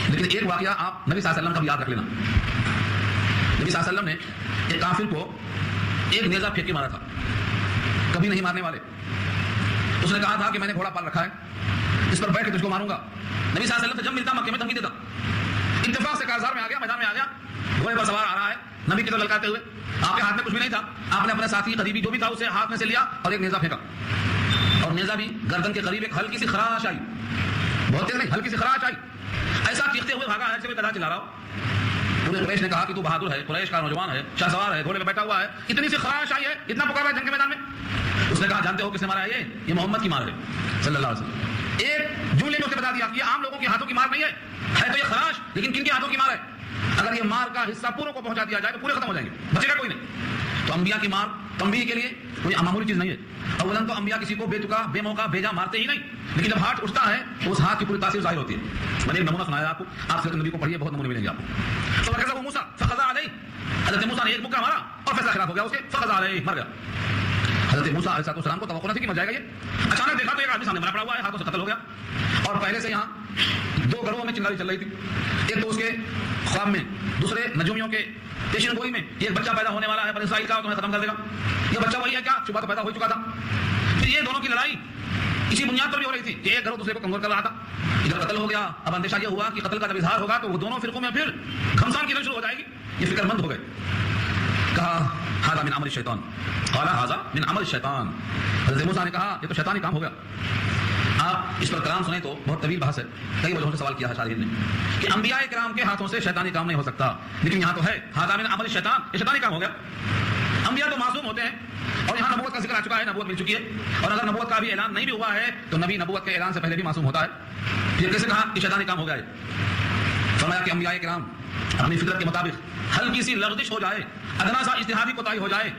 لیکن ایک واقعہ آپ نبی صلی اللہ علیہ وسلم کا بھی یاد رکھ لینا۔ نبی صلی اللہ علیہ وسلم نے ایک کافر کو ایک نیزہ پھینک کے مارا تھا، کبھی نہیں مارنے والے۔ اس نے کہا تھا کہ میں نے گھوڑا پال رکھا ہے، اس پر بیٹھ کے تجھ کو ماروں گا۔ نبی صلی اللہ علیہ وسلم سے جب ملتا مکے میں دھمکی دیتا، اتفاق سے کارزار میں آ گیا، میدان میں آ گیا، گھوڑے پر سوار آ رہا ہے نبی کی طرف للکارتے ہوئے، آپ کے ہاتھ میں کچھ بھی نہیں تھا، آپ نے اپنے ساتھی قریبی جو بھی تھا اسے ہاتھ میں سے لیا اور ایک نیزہ پھینکا، اور نیزہ بھی گردن کے قریب ایک ہلکی سی خراش آئی، بہت تیز نہیں، ہلکی سی خراش آئی، ایسا چیختے ہوئے بھاگا ہے جیسے گدھا چلا رہا ہو۔ پورے قریش نے کہا کہ تو بہادر ہے، قریش کا نوجوان ہے، شاہ سوار ہے، گھوڑے پہ بیٹھا ہوا ہے، اتنی سی خراش آئی ہے، اتنا پکارا ہے جنگ کے میدان میں۔ اس نے کہا جانتے ہو کس نے مارا ہے؟ یہ محمد کی مار ہے صلی اللہ علیہ وسلم۔ ایک جملے میں اس نے بتا دیا کہ یہ عام لوگوں کے ہاتھوں کی مار نہیں ہے تو یہ خراش، لیکن کن کے ہاتھوں کی مار ہے؟ اگر یہ مار کا حصہ پوروں کو پہنچا دیا جائے تو پورے ختم ہو جائیں گے، بچے گا کوئی نہیں۔ تو انبیاء کی مار تنبیہ کے لیے کوئی معمولی چیز نہیں ہے۔ اولاً تو انبیاء کسی کو بے تکا بے موقع بھیجا مارتے ہی نہیں، لیکن جب ہاتھ اٹھتا ہے تو اس ہاتھ کی پوری تاثیر ظاہر ہوتی ہے۔ میں نے ایک نمونہ سنایا آپ کو، آپ سیرت النبی کو پڑھیے، بہت نمونے ملیں گے آپ کو۔ تو فقذا موسیٰ فقضا علیہ، حضرت موسیٰ نے ایک مکہ مارا اور فیصلہ خلاف ہو گیا اس کے، فقضا علیہ، مر گیا۔ حضرت موسیٰ علیہ السلام کو توقع نہ تھی کہ مر جائے گا یہ، اچانک دیکھا تو ایک آدمی سامنے مرا پڑا ہوا ہے، ہاتھوں سے قتل ہو گیا، اور پہلے سے یہاں دو گروہوں میں چنگاری چل رہی تھی، ایک تو اس کے خواب میں، دوسرے نجومیوں کے پیشین گوئی میں، ایک بچہ پیدا ہونے والا ہے بنی اسرائیل کا، تمہیں ختم کر دے گا۔ یہ بچہ وہی ہے کیا؟ شبہ تو پیدا ہو چکا تھا۔ پھر یہ دونوں کی لڑائی اسی بنیاد پر بھی ہو رہی تھی کہ ایک گروہ دوسرے کو کمزور کر رہا تھا، ادھر قتل ہو گیا، اب اندیشہ یہ ہوا کہ قتل کا جب اظہار ہوگا تو وہ دونوں فرقوں میں پھر گھمسان کی جنگ شروع ہو جائے گی۔ یہ فکر مند ہو گئے، کہا ھذا من عمل الشیطان، قال ھذا من عمل الشیطان۔ حضرت موسیٰ نے کہا یہ تو شیطانی کام ہو گیا۔ آپ اس پر کلام سنیں تو بہت طویل بحث ہے، کئی وجہوں سے سوال کیا ہے شارحین نے کہ انبیاء کرام کے ہاتھوں سے شیطانی کام نہیں ہو سکتا، لیکن یہاں تو ہے ھذا من عمل الشیطان، یہ شیطانی کام ہو گیا۔ انبیاء تو معصوم ہوتے ہیں، اور یہاں نبوت کا ذکر آ چکا ہے، نبوت مل چکی ہے، اور اگر نبوت کا بھی اعلان نہیں بھی ہوا ہے تو نبی نبوت کے اعلان سے پہلے بھی معصوم ہوتا ہے۔ پھر کیسے کہا کہ شیطانی کام ہو گیا ہے؟ فرمایا کہ انبیاء کرام اپنی فطرت کے مطابق ہلکی سی لغزش ہو جائے، ادنا سا اجتہادی کوتاہی ہو جائے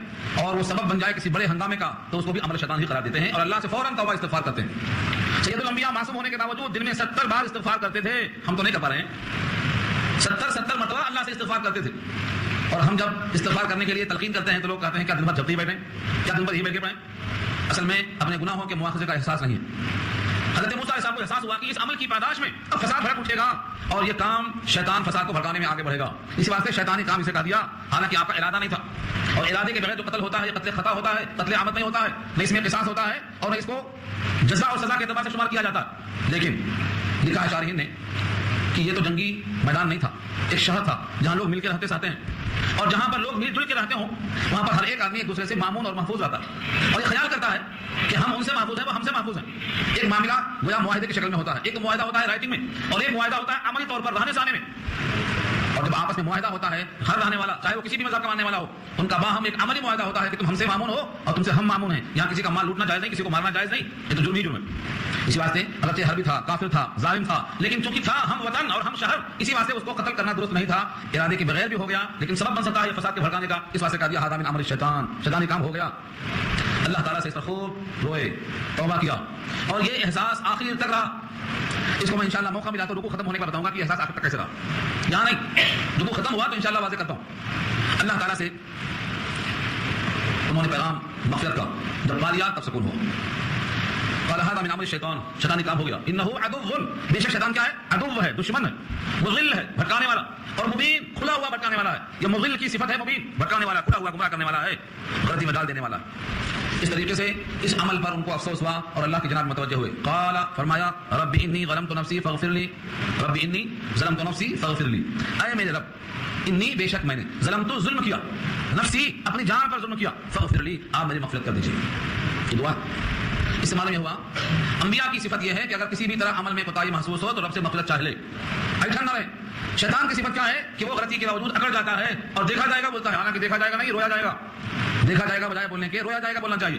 اور وہ سبب بن جائے کسی بڑے ہنگامے کا، تو اس کو بھی عمل شیطان ہی قرار دیتے ہیں اور اللہ سے فوراً توبہ استغفار کرتے ہیں۔ سید الانبیاء معصوم ہونے کے باوجود دن میں 70 بار استغفار کرتے تھے، ہم تو نہیں کر پا رہے ہیں، 70 مرتبہ اللہ سے استغفار کرتے تھے۔ اور ہم جب استغفار کرنے کے لیے تلقین کرتے ہیں تو لوگ کہتے ہیں کیا دن بھر جبتے ہی بیٹھیں، کیا دن بھر ہی بیٹھے پڑیں؟ اصل میں اپنے گناہوں کے مواخذے کا احساس نہیں ہے۔ حضرت موسیٰ علیہ السلام کو احساس ہوا کہ اس عمل کی پاداش میں اب فساد بھڑک اٹھے گا اور یہ کام شیطان فساد کو بھڑکانے میں آگے بڑھے گا، اس واسطے شیطانی کام اسے کر دیا، حالانکہ آپ کا ارادہ نہیں تھا، اور ارادے کے بغیر جو قتل ہوتا ہے یہ قتل خطا ہوتا ہے، قتل عامد نہیں ہوتا ہے، نہ اس میں قصاص ہوتا ہے اور نہ اس کو جزا اور سزا کے اعتبار سے شمار کیا جاتا ہے۔ لیکن لکھا ہے شارحین نے کہ یہ تو جنگی میدان نہیں تھا، ایک شہر تھا جہاں لوگ مل کے رہتے ساتھ ہیں، اور جہاں پر لوگ مل جل کے رہتے ہوں وہاں پر ہر ایک آدمی ایک دوسرے سے مامون اور محفوظ رہتا ہے، اور یہ خیال کرتا ہے کہ ہم ان سے محفوظ ہیں، وہ ہم سے محفوظ ہیں۔ ایک معاملہ گویا معاہدے کی شکل میں ہوتا ہے، ایک معاہدہ ہوتا ہے رائٹنگ میں اور ایک معاہدہ ہوتا ہے عملی طور پر رہنے سہنے میں۔ اور جب آپس میں معاہدہ ہوتا ہے، ہر رہنے والا چاہے وہ کسی بھی مذہب کا ماننے والا ہو، ان کا باہم ایک عملی معاہدہ ہوتا ہے کہ تم ہم سے مامون ہو اور تم سے ہم مامون ہیں، یہاں کسی کا مال لوٹنا جائز نہیں، کسی کو مارنا جائز نہیں، یہ تو جرم ہی جرم ہے۔ اسی واسطے اگرچہ حربی تھا، کافر تھا، ظالم تھا، لیکن چونکہ تھا ہم وطن اور ہم شہر، اسی واسطے اس کو قتل کرنا درست نہیں تھا، ارادے کے بغیر بھی ہو گیا، لیکن سبب بن سکتا ہے فساد کے بھڑکانے کا، اس واسطے کہا دیا ھذا من عمل الشیطان، شیطانی کام ہو گیا۔ اللہ تعالیٰ سے اس پر خوب روئے، توبہ کیا، اور یہ احساس آخر تک رہا۔ اس کو میں انشاءاللہ موقع ملا تو رکوع ختم ہونے کا بتاؤں گا کہ احساس آخر تک کیسے رہا، یہاں نہیں، رکوع ختم ہوا تو انشاءاللہ واضح کرتا ہوں۔ اللہ تعالیٰ سے انہوں نے پیغام مغفرت کا جب پا لیا تب سکون ہوا۔ قال هذا من عمل الشیطان، شیطانی کام ہو گیا، انه عدو، بے شک شیطان کیا ہے؟ عدو ہے، دشمن ہے، مضل ہے، بھٹکانے والا، اور مبین، کھلا ہوا بھٹکانے والا ہے۔ یہ مضل کی صفت ہے، مبین بھٹکانے والا، کھلا ہوا گمراہ کرنے والا ہے، غلطی میں ڈال دینے والا ہے۔ اس طریقے سے اس عمل پر ان کو افسوس ہوا اور اللہ کی جناب متوجہ ہوئے۔ قال، فرمایا رب انی ظلمت نفسی فاغفر لی، رب انی ظلمت نفسی فاغفر لی، اے میرے رب، انی بے شک میں نے ظلمت ظلم کیا، نفسی اپنی جان پر ظلم کیا، فاغفر لی آپ میری مغفرت کر دیجیے۔ یہ دعا اس معنی میں ہوا انبیاء کی صفت یہ ہے کہ اگر کسی بھی طرح عمل میں کوتاہی محسوس ہو تو رب سے مغفرت چاہ لے، ایٹھن نہ رہے۔ شیطان کی صفت کیا ہے کہ وہ غلطی کے باوجود اکڑ جاتا ہے اور دیکھا جائے گا بولتا ہے، حالانکہ دیکھا جائے گا نہیں، رویا جائے گا، دیکھا جائے گا بجائے بولنے کے رویا جائے گا بولنا چاہیے۔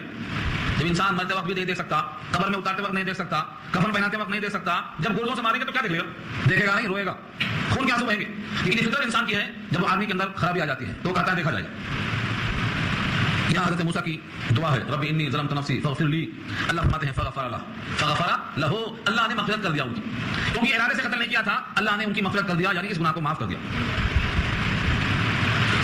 جب انسان مرتے وقت بھی نہیں دیکھ سکتا، قبر میں اتارتے وقت نہیں دیکھ سکتا، کفن پہناتے وقت نہیں دیکھ سکتا، جب گردوں سے ماریں گے تو کیا دیکھ لے گا؟ دیکھے گا نہیں، روئے گا، خون کے آنسو بہیں گے۔ لیکن یہ فطرت انسان کی ہے، جب آدمی کے اندر خرابی آ جاتی ہے تو کہتا ہے دیکھا جائے گا۔ یہاں حضرت موسیٰ کی دعا ہے رب انی ظلمت نفسی فاغفر لی، اللہ فرماتے ہیں فغفر لہ، اللہ نے مغفرت کر دیا ان کی، کیونکہ ارادے سے قتل نہیں کیا تھا، اللہ نے ان کی مغفرت کر دیا، یعنی اس گناہ کو معاف کر دیا۔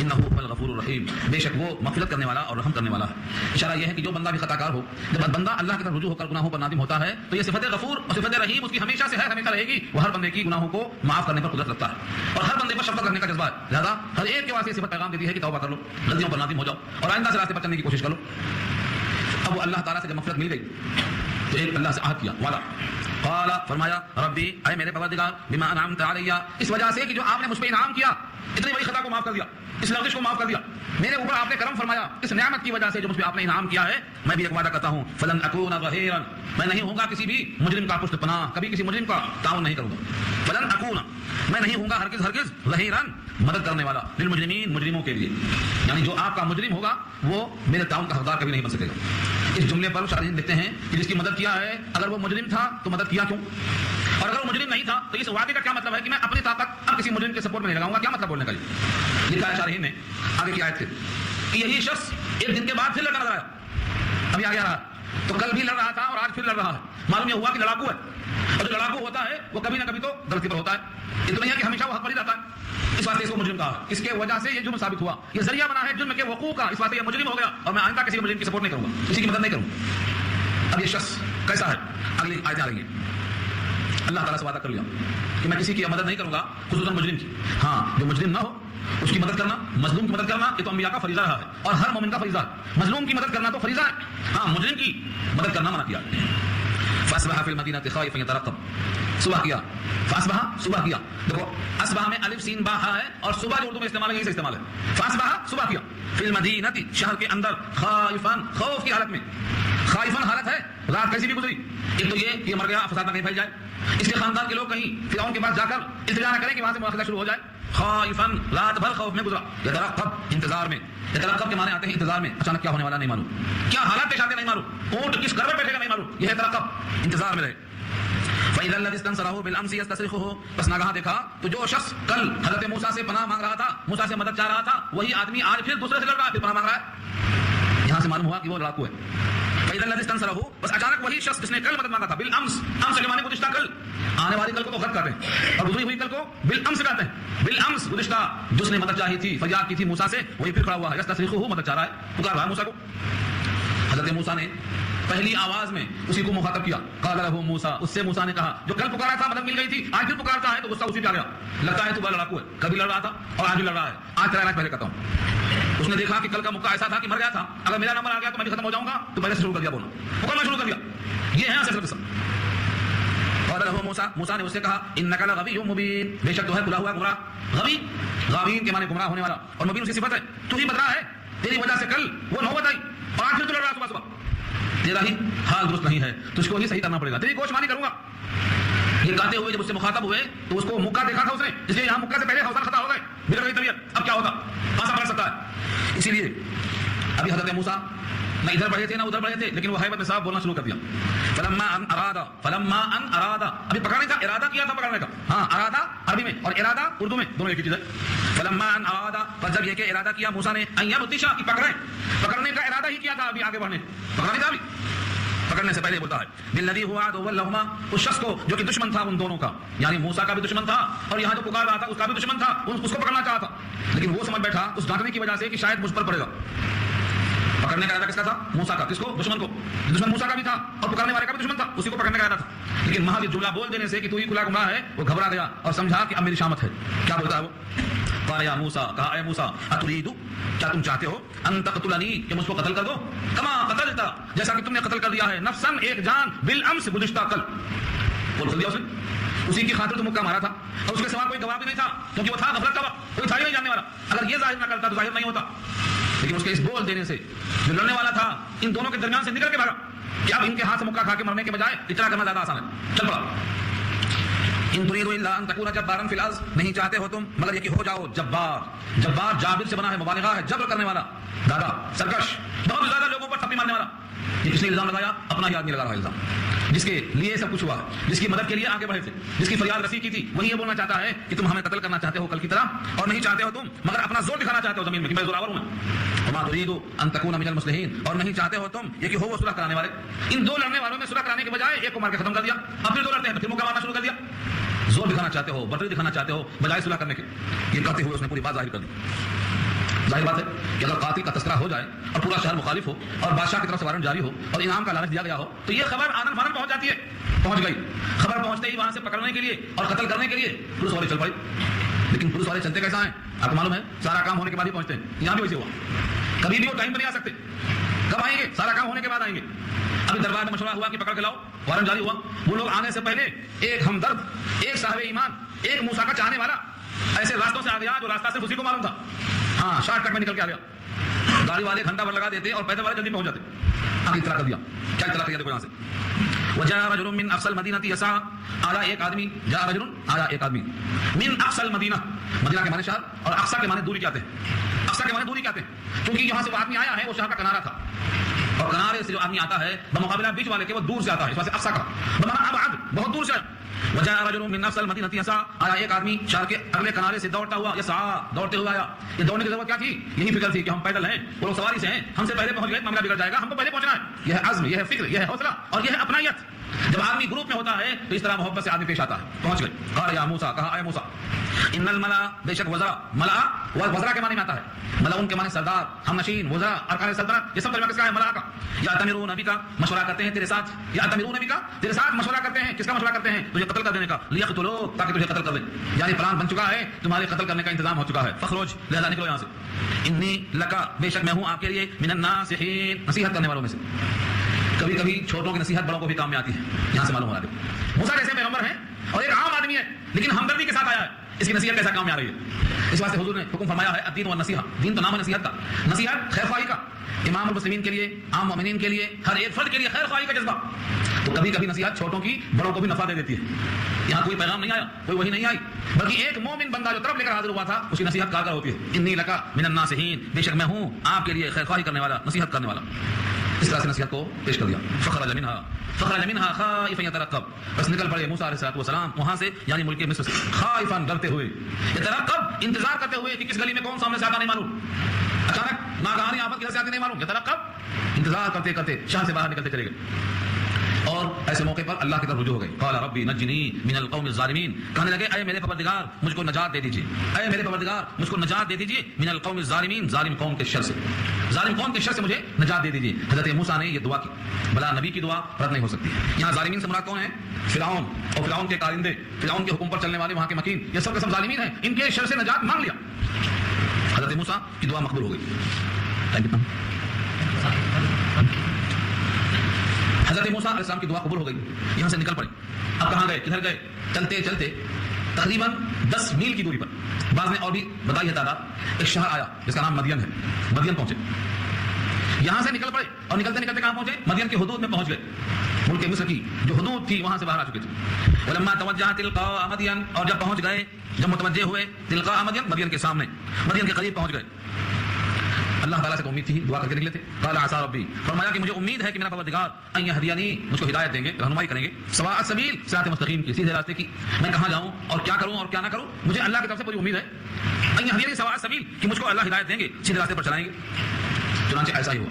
انہ هو الغفور غفور الرحیم، بے شک وہ مغفرت کرنے والا اور رحم کرنے والا ہے۔ اشارہ یہ ہے کہ جو بندہ بھی خطا کار ہو، جب بندہ اللہ کی طرف رجوع ہو کر گناہوں پر نادم ہوتا ہے تو یہ صفت غفور اور صفت رحیم اس کی ہمیشہ سے ہے، ہمیشہ رہے گی۔ وہ ہر بندے کی گناہوں کو معاف کرنے پر قدرت رکھتا ہے اور ہر بندے پر شفقت کرنے کا جذبہ ہے، لہٰذا ہر ایک کے واسطے صفت پیغام دیتی ہے کہ توبہ کر لو، غلطیوں پر نادم ہو جاؤ اور آئندہ سے راستے پر چلنے کی کوشش کرو۔ اب وہ اللہ تعالیٰ سے جب مغفرت مل گئی تو ایک اللہ سے عہد کیا، وعدہ، قال فرمایا ربی اے میرے پروردگار بما انعمت علیہ، اس وجہ سے کہ جو آپ نے مجھ پہ انعام کیا، اتنی بڑی خطا کو معاف کر دیا، اس لغزش کو معاف کر دیا، میرے اوپر آپ نے کرم فرمایا، اس نعمت کی وجہ سے جو مجھ پہ آپ نے انعام کیا ہے، میں بھی ایک وعدہ کرتا ہوں فلن اکون ظہیرا، میں نہیں ہوں گا کسی بھی مجرم کا پشت پناہ، کبھی کسی مجرم کا تعاون نہیں کروں گا، فلن اکون، میں نہیں ہوں گا ہرگز ہرگز ظہیرا، مدد کرنے والا، للمجرمین، مجرموں کے لیے، یعنی جو آپ کا مجرم ہوگا وہ میرے تعاون کا حقدار کبھی نہیں بن سکے گا۔ اس جملے پر شارحین لکھتے ہیں کہ جس کی مدد کیا ہے، اگر وہ مجرم تھا تو مدد کیا کیوں، اور اگر وہ مجرم نہیں تھا تو اس وعدے کا کیا مطلب ہے کہ میں اپنی طاقت اب کسی مجرم کے سپورٹ میں نہیں لگاؤں گا، کیا مطلب بولنے کا؟ لکھا ہے شارحین نے آگے کی آیت سے کہ یہی شخص ایک دن کے بعد پھر لڑنا نظر آیا، ابھی آگے آ رہا ہے، تو کل بھی لڑ رہا تھا اور آج پھر لڑ رہا ہے، معلوم یہ ہوا کہ لڑاکو ہے، اور جو لڑاکو ہوتا ہے وہ کبھی نہ کبھی تو غلطی پر ہوتا ہے، اتنا نہیں ہے کہ ہمیشہ وہ حق پر ہی جاتا ہے، اس واسطے اس کو مجرم کہا، اس کے وجہ سے یہ جرم ثابت ہوا، یہ ذریعہ بنا ہے جرم کے وقوع کا، اس واسطے یہ مجرم ہو گیا اور میں آئندہ کسی مجرم کی سپورٹ نہیں کروں گا، کسی کی مدد نہیں کروں گا۔ اب یہ شخص کیسا ہے، اگلی آیتیں آ رہی ہیں، اللہ تعالیٰ سے وعدہ کر لیا کہ میں کسی کی مدد نہیں کروں گا، خصوصاً مجرم کی، ہاں جو مجرم نہ ہو اس کی مدد کرنا، مظلوم کی مدد کرنا یہ تو انبیاء کا فریضہ رہا ہے اور ہر مومن کا فریضہ ہے، مظلوم کی مدد کرنا تو فریضہ ہے، ہاں مجرم کی مدد کرنا منع کیا۔ فاصبح فی المدینہ خائفا یترقب، صبح کیا، فاصبح صبح کیا، دیکھو اصبح میں الف سین با ہا ہے اور صبح جو اردو میں استعمال ہے یہی سے استعمال ہے، فاصبح صبح کیا، فی المدینہ شہر کے اندر، خائفا خوف کی حالت میں، خائفا حالت ہے، رات کیسی بھی گزری، ایک تو یہ کہ مر گیا فساد نہ کہیں پھیل جائے، اس کے خاندان کے لوگ کہیں فرعون کے پاس جا کر التجا نہ کریں کہ وہاں سے مواخذہ شروع ہو جائے، خائفا رات بھر خوف میں گزرا، یترقب انتظار میں، یترقب کے معنی آتے ہیں انتظار میں، اچانک کیا ہونے والا نہیں معلوم، کیا حالات پیش آتے نہیں معلوم، اونٹ کس گھر میں بیٹھے گا نہیں معلوم، یہ یترقب انتظار میں رہے۔ فَإِذَا الَّذِي اسْتَنصَرَهُ بِالْأَمْسِ يَسْتَصْرِخُهُ، بس ناگہاں دیکھا تو جو شخص کل حضرت موسیٰ سے پناہ مانگ رہا تھا، موسیٰ سے مدد چاہ رہا تھا، وہی آدمی آج پھر دوسرے سے لڑ رہا ہے، پھر پناہ مانگ رہا ہے، یہاں سے معلوم ہوا کہ وہ لڑاکو ہے۔ فَإِذَا الَّذِي اسْتَنصَرَهُ، بس اچانک وہی شخص جس نے کل مدد مانگا تھا، بالامس، امس کے معنی گزشتہ کل، آنے والی کل کو تو غد کہتے ہیں اور گزری ہوئی کل کو بالامس کہتے ہیں، بالامس گزشتہ جس نے مدد چاہی تھی، فریاد کی تھی موسیٰ سے، وہی پھر کھڑا ہوا ہے، یستصرخہ، مدد چاہ رہا ہے، پکار رہا ہے موسیٰ کو۔ حضرت موسیٰ نے پہلی آواز میں اسی کو مخاطب کیا، قال له موسیٰ، اس سے موسیٰ نے کہا، جو کل پکارا تھا مدد مل گئی تھی، آج پھر پکارتا ہے تو غصہ اسی پہ آ گیا، لگتا ہے تو بڑا لڑاکو ہے، کبھی لڑ رہا تھا اور آج بھی لڑ رہا ہے، آج تیرا علاج پہلے کرتا ہوں۔ اس نے دیکھا کہ کل کا موقع ایسا تھا کہ مر گیا تھا، اگر میرا نمبر آ گیا تو میں بھی ختم ہو جاؤں گا، تو پہلے سے شروع کر دیا بولنا، پکارنا شروع کر دیا، یہ ہے اصل قصہ۔ قال له موسیٰ، موسیٰ نے اس سے کہا انک لغوی مبین، بے شک تو ہے کھلا ہوا گمراہ، غوی غاوین کے معنی گمراہ ہونے والا اور مبین اس کی صفت ہے، تو ہی بدلا ہے، تیری وجہ سے کل وہ نوبت آئی اور آج پھر تو لڑ رہا صبح صبح، تیرا ہی حال درست نہیں ہے، تجھ کو ہی صحیح کرنا پڑے گا، تیری کوشش مانی کروں گا۔ یہ کہتے ہوئے جب اس سے مخاطب ہوئے تو اس کو مکہ دیکھا تھا اس نے، اس لیے یہاں مکہ سے پہلے حوصلہ خطا ہو گئے، بگڑ گئی طبیعت، اب کیا ہوگا، آسا پڑ سکتا ہے، اسی لیے ابھی حضرت موسیٰ نہ ادھر بڑھے تھے نہ ادھر بڑھے تھے، لیکن وہ ہیبت میں صاحب بولنا شروع کر دیا، فلما ان ارادہ، ابھی پکڑنے کا ارادہ کیا تھا، پکڑنے کا، ہاں ارادہ عربی میں اور ارادہ اردو میں دونوں ایک ہی چیز ہے، فلما ان ارادہ، پر جب یہ کہ ارادہ کیا موسیٰ نے، ان یبطشا، کی پکڑنے کا ارادہ ہی کیا تھا، ابھی آگے بڑھنے، پکڑنے کا ابھی پکڑنے سے پہلے بولتا ہے بالذی هو عدو لهما، اس شخص کو جو کہ دشمن تھا ان دونوں کا، یعنی موسیٰ کا بھی دشمن تھا اور یہاں جو پکار رہا تھا اس کا بھی دشمن تھا، اس کو پکڑنا چاہا تھا، لیکن وہ سمجھ بیٹھا اس ڈانٹنے کی وجہ سے کہ شاید مجھ پر پڑے گا، پکڑنے کا ارادہ کس کا تھا، موسیٰ کا، کس کو، دشمن کو، دشمن موسیٰ کا بھی تھا اور پکڑنے والے کا بھی دشمن تھا، اسی کو پکڑنے کا ارادہ تھا، لیکن محض یہ جملہ بول دینے سے کہ تو ہی کھلا گمراہ ہے، وہ گھبرا گیا اور سمجھا کہ اب میری شامت ہے، کیا بولتا ہے وہ، قال یا موسیٰ، کہا اے موسیٰ، اتريد، کیا تم چاہتے ہو، ان تقتلنی، کہ مجھ کو قتل کر دو، کما قتلتا، جیسا کہ تم نے قتل کر دیا ہے، نفسا، ایک جان، بالامس، گزشتہ کل، بول کر دیا اس نے، اسی کی خاطر تو مکہ مارا تھا اور اس کے سوا کوئی گواہ بھی نہیں تھا، کیونکہ وہ تھا غفلت کا وقت، کوئی تھا ہی نہیں جاننے والا، اگر یہ ظاہر نہ کرتا تو ظاہر نہیں ہوتا، لیکن اس کے اس بول دینے سے جو لڑنے والا تھا ان دونوں کے درمیان سے نکل کے بھاگا کہ اب ان کے ہاتھ سے مکہ کھا کے مرنے کے بجائے اتنا کرنا زیادہ آسان ہے، چل پڑا۔ ان تريد الا ان تكون جبارا في الارض، نہیں چاہتے ہو تم مگر یہ کہ ہو جاؤ جبار، جبار جابر سے بنا ہے، مبالغہ ہے، جبر کرنے والا، دادا سرکش، بہت زیادہ لوگوں پر تھپی مارنے والا، یہ کس نے الزام لگایا، اپنا ہی آدمی لگا رہا ہے الزام، جس کے لیے سب کچھ ہوا، جس کی مدد کے لیے آگے بڑھے تھے، جس کی فریاد رسی کی تھی، وہی یہ بولنا چاہتا ہے کہ تم ہمیں قتل کرنا چاہتے ہو کل کی طرح، اور نہیں چاہتے ہو تم مگر اپنا زور دکھانا چاہتے ہو زمین میں کہ میں زوراور ہوں، وما تريد ان تكون من المصلحين، اور نہیں چاہتے ہو تم یہ کہ ہو وہ صلح کرانے والے، ان دو لڑنے والوں میں صلح کرانے کے بجائے ایک کو مار کے ختم کر دیا، اب پھر دو لڑتے ہیں، پھر مکہ مارنا شروع کر دیا، زور دکھانا چاہتے ہو، برتری دکھانا چاہتے ہو بجائے صلح کرنے کے، یہ کہتے ہوئے اس نے پوری بات ظاہر کر دی، ظاہر بات ہے کہ اگر قاتل کا تذکرہ ہو جائے اور پورا شہر مخالف ہو اور بادشاہ کی طرف سے وارنٹ جاری ہو اور انعام کا لالچ دیا گیا ہو تو یہ خبر آنن فانن پہنچ جاتی ہے. پہنچ گئی خبر، پہنچتے ہی وہاں سے پکڑنے کے لیے اور قتل کرنے کے لیے پولیس والے چل پڑے. لیکن پولیس والے چلتے کیسا ہیں آپ کو معلوم ہے؟ سارا کام ہونے کے بعد ہی پہنچتے ہیں. یہاں بھی ویسے ہوا، کبھی بھی وہ ٹائم پہ نہیں آ سکتے. کب آئیں گے؟ سارا کام ہونے کے بعد آئیں گے. ابھی دربار میں مشورہ ہوا کہ پکڑ کے لاؤ، وارنٹ جاری ہوا. وہ لوگ آنے سے پہلے ایک ہمدرد، ایک صاحب ایمان، ایک موسیٰ کا چاہنے والا ایسے راستوں سے آ گیا جو راستہ صرف اسی کو معلوم تھا. ہاں شارٹ کٹ میں نکل کے آ گیا. گاڑی والے گھنٹہ بھر لگا دیتے اور پیدل والے جلدی پہنچ جاتے. آگے اطلاع کر دیا. کیا اطلاع کیا دیکھو یہاں سے؟ وجاء رجل من اقصى المدینہ یسعى، آیا ایک آدمی، جاء رجل آیا ایک آدمی من اقصى المدینہ، مدینہ کے معنی شہر اور اقصی کے معنی دوری کیا آتے ہیں. اقصی کے معنی دوری کیا آتے ہیں کیونکہ یہاں سے وہ آدمی آیا ہے وہ شہر کا کنارہ تھا اور کنارے سے جو آدمی آتا ہے بمقابلہ بیچ والے کے وہ دور سے آتا ہے، اس واسطے اقصی کا بمعنی ابعد، بہت دور سے. وجاء رجل من اقصى المدینہ یسعى، آیا ایک آدمی شہر کے اگلے کنارے سے دوڑتا ہوا، یسعى دوڑتے ہوئے آیا. یہ دوڑنے کی ضرورت کیا تھی؟ یہی فکر تھی کہ ہم پیدل ہیں، وہ لوگ سواری سے ہیں، ہم سے پہلے پہنچ گئے معاملہ بگڑ جائے گا، ہم کو پہلے پہنچنا ہے. یہ ہے عزم، یہ ہے فکر، یہ ہے حوصلہ اور یہ ہے اپنائیت. جب آدمی گروپ میں ہوتا ہے تو اس طرح محبت سے آدمی پیش آتا ہے. پہنچ گئے. قال یا موسیٰ، کہا اے موسیٰ، ان الملا، بے شک وزراء، ملا وزراء کے معنی میں آتا ہے. ملا ان کے معنی سردار، ہم نشین، وزراء، ارکان سلطنت، یہ سب ترجمہ کس کا ہے؟ ملا کا. یأتمرون بک، مشورہ کرتے ہیں تیرے ساتھ. یأتمرون بک، تیرے ساتھ مشورہ کرتے ہیں. کس کا مشورہ کرتے ہیں؟ تجھے قتل کر دینے کا. لیقتلوک، تاکہ تجھے قتل کر دیں. یعنی پلان بن چکا ہے، تمہارے قتل کرنے کا انتظام ہو چکا ہے. فخرج، لہذا نکلو یہاں سے. انی لکا، بے شک میں ہوں آپ کے لیے، من الناصحین، نصیحت کرنے والوں میں سے. کبھی کبھی چھوٹوں کی نصیحت بڑوں کو بھی کام میں آتی ہے. یہاں سے معلوم ہو رہا ہے موسیٰ جیسے پیغمبر ہیں اور ایک عام آدمی ہے لیکن ہمدردی کے ساتھ آیا ہے، اس کی نصیحت کیسا کام میں آ رہی ہے. اس واسطے حضور نے حکم فرمایا ہے الدین والنصیحہ، دین تو نام ہے نصیحت کا. نصیحت خیر خواہی کا، امام المسلمین کے لیے، عام مومنین کے لیے، ہر ایک فرد کے لیے خیر خواہی کا جذبہ. تو کبھی کبھی نصیحت چھوٹوں کی بڑوں کو بھی نفع دے دیتی ہے. یہاں کوئی پیغام نہیں آیا، کوئی وحی نہیں آئی، بلکہ ایک مومن بندہ جو طرف لے کر حاضر ہوا تھا اس کی نصیحت کارگر ہوتی ہے. انی لکا من الناصحین، بے شک میں ہوں آپ کے لیے خیر خواہی کرنے والا، نصیحت کرنے والا. اس طرح سے نصیحت کو پیش کر دیا. فخرج منها خائفا يترقب، بس نکل پڑے موسیٰ علیہ السلام وہاں سے، یعنی ملک مصر سے، خائفا ڈرتے ہوئے، یترقب انتظار کرتے ہوئے کہ کس گلی میں کون سامنے سے آتا نہیں معلوم، اچانک ناگہانی آفت کدھر سے آتی نہیں معلوم. یترقب انتظار کرتے کرتے شہر سے باہر نکلتے چلے گئے اور ایسے موقع پر اللہ کی طرف رجوع ہو گئے. قال ربی نجنی من القوم الظالمین، کہنے لگے اے میرے پروردگار مجھ کو نجات دے دیجیے، اے میرے پروردگار مجھ کو نجات دے دیجیے، من القوم الظالمین، ظالم قوم کے شر سے، ظالم قوم کے شر سے مجھے نجات دے دیجیے. حضرت موسیٰ نے یہ دعا کی. بلا نبی کی دعا رد نہیں ہو سکتی. یہاں ظالمین سے مراد کون ہیں؟ فرعون اور فرعون کے کارندے، فرعون کے حکم پر چلنے والے وہاں کے مکین، یہ سب کے سب ظالمین ہیں. ان کے شر سے نجات مانگ لیا. حضرت موسیٰ کی دعا مقبول ہو گئی. حضرت موسیٰ علیہ السلام کی دعا قبول ہو گئی. یہاں سے نکل پڑے. اب کہاں گئے؟ کدھر گئے؟ چلتے چلتے تقریباً 10 میل کی دوری پر، بعض نے اور بھی بتائی ہے تعداد، ایک شہر آیا جس کا نام مدین ہے. مدین پہنچے. یہاں سے نکل پڑے اور نکلتے نکلتے کہاں پہنچے؟ مدین کی حدود میں پہنچ گئے. ملک مصر کی جو حدود تھی وہاں سے باہر آ چکے تھے. ولما توجہ تلقاء مدین، اور جب پہنچ گئے، جب متوجہ ہوئے تلقاء مدین، مدین کے سامنے، مدین کے قریب پہنچ گئے. اللہ تعالیٰ سے تو امید تھی، دعا کر کے نکلے تھے. قال عسى ربی، فرمایا کہ مجھے امید ہے کہ میرا پروردگار ان یہدینی، مجھ کو ہدایت دیں گے، رہنمائی کریں گے، سواء السبیل، صراط مستقیم کی، سیدھے راستے کی. میں کہاں جاؤں اور کیا کروں اور کیا نہ کروں، مجھے اللہ کی طرف سے پوری امید ہے. ان یہدینی سواء السبیل، کہ مجھ کو اللہ ہدایت دیں گے، سیدھے راستے پر چلائیں گے. چنانچہ ایسا ہی ہوا.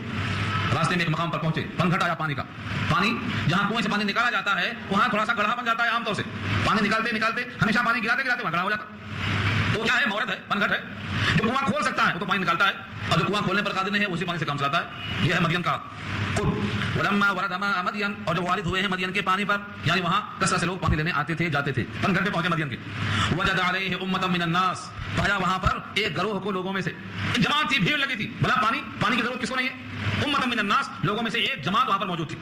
راستے میں ایک مقام پر پہنچے، پنگھٹ آیا پانی کا. پانی جہاں کنویں سے پانی نکالا جاتا ہے وہاں تھوڑا سا گڑھا بن جاتا ہے عام طور سے. پانی نکالتے نکالتے ہمیشہ پانی گراتے گراتے وہاں گڑھا ہو جاتا. تو کیا ہے؟ مورد ہے، پنگھٹ ہے. جو کنواں کھول سکتا ہے وہ تو پانی نکالتا ہے، اور جو کنواں کھولنے پر قادر نہیں ہے اسی پانی سے کام چلاتا ہے. یہ ہے مدین کا قرب. ولما ورد ماء مدین، اور جب وارد ہوئے ہیں مدین کے پانی پر، یعنی وہاں کثرت سے لوگ پانی لینے آتے تھے جاتے تھے. پنگھٹ پہ پہنچے مدین کے. وجد علیہ امة من الناس، پایا وہاں پر ایک گروہ کو لوگوں میں سے، ایک جماعت تھی، بھیڑ لگی تھی. بلا پانی کی ضرورت کس کو نہیں ہے؟ امة من الناس، لوگوں میں سے ایک جماعت وہاں پر موجود تھی.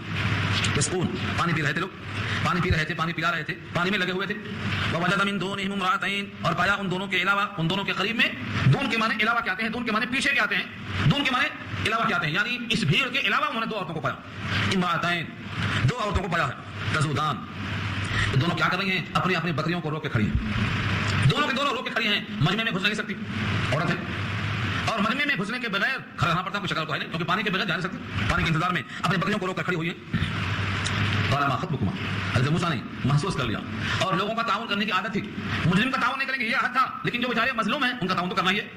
یسقون، پانی پی رہے تھے لوگ، پانی پی رہے تھے، پانی پلا رہے تھے، پانی میں لگے ہوئے تھے. ووجد من دونهم امرأتين، اور پایا ان دونوں کے علاوہ، ان دونوں کے قریب میں، دون کے معنی علاوہ کیا آتے ہیں؟ دون کے معنی پیچھے کیا آتے ہیں؟ دون کے معنی علاوہ کیا آتے ہیں؟ یعنی اس بھیڑ کے علاوہ انہوں نے 2 عورتوں کو پایا. امرأتين، 2 عورتوں کو پایا ہے. تزودان، دونوں کیا کر رہی ہیں؟ اپنی اپنی بکریوں کو روک کے کھڑی ہیں. دونوں کے دونوں روک کے کھڑی ہیں. مجمع میں گھس نہیں سکتی عورت ہے، اور مجمع میں گھسنے کے بغیر کھڑا رہنا پڑتا ہے، کوئی شکل تو ہے نہیں کیونکہ پانی کے بغیر جا نہیں سکتی. پانی کے انتظار میں اپنی بکریوں کو روک کر کھڑی ہوئی ہے. قال ما خطبكما، حضرت موسیٰ نے محسوس کر لیا، اور لوگوں کا تعاون کرنے کی عادت تھی. مجرم کا تعاون نہیں کریں گے یہ عادت تھا، لیکن جو بیچارے مظلوم ہیں ان کا تعاون تو کرنا ہی ہے.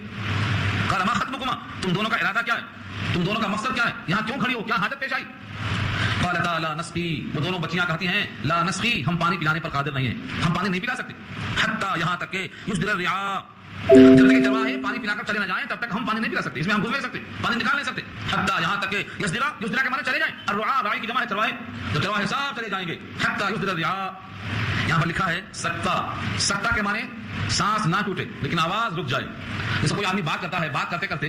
قال ما خطبكما، تم دونوں کا ارادہ کیا ہے؟ تم دونوں کا مقصد کیا ہے؟ یہاں کیوں کھڑی ہو؟ کیا حاجت پیش آئی؟ قالتا لا نسقی، وہ دونوں بچیاں کہتی ہیں لا نسقی، ہم پانی پلانے پر قادر نہیں ہیں، ہم پانی نہیں پلا سکتے. حتی، یہاں تک کہ یصدر الرعاء، جب تک چرواہے پانی پلا کر چلے نہ جائیں تب تک ہم پانی نہیں پلا سکتے، اس میں ہم گھس نہیں سکتے، پانی نکال نہیں سکتے، حتی یہاں تک کہ یسدرا کے معنی چلے جائیں، الرعاء راعی کی جمع ہے چرواہے، جب چرواہے صاف چلے جائیں گے، حتی یسدر الرعاء، یہاں پر لکھا ہے سکتہ کے معنی سانس نہ ٹوٹے لیکن آواز رک جائے. جیسے کوئی آدمی بات کرتا ہے، بات کرتے کرتے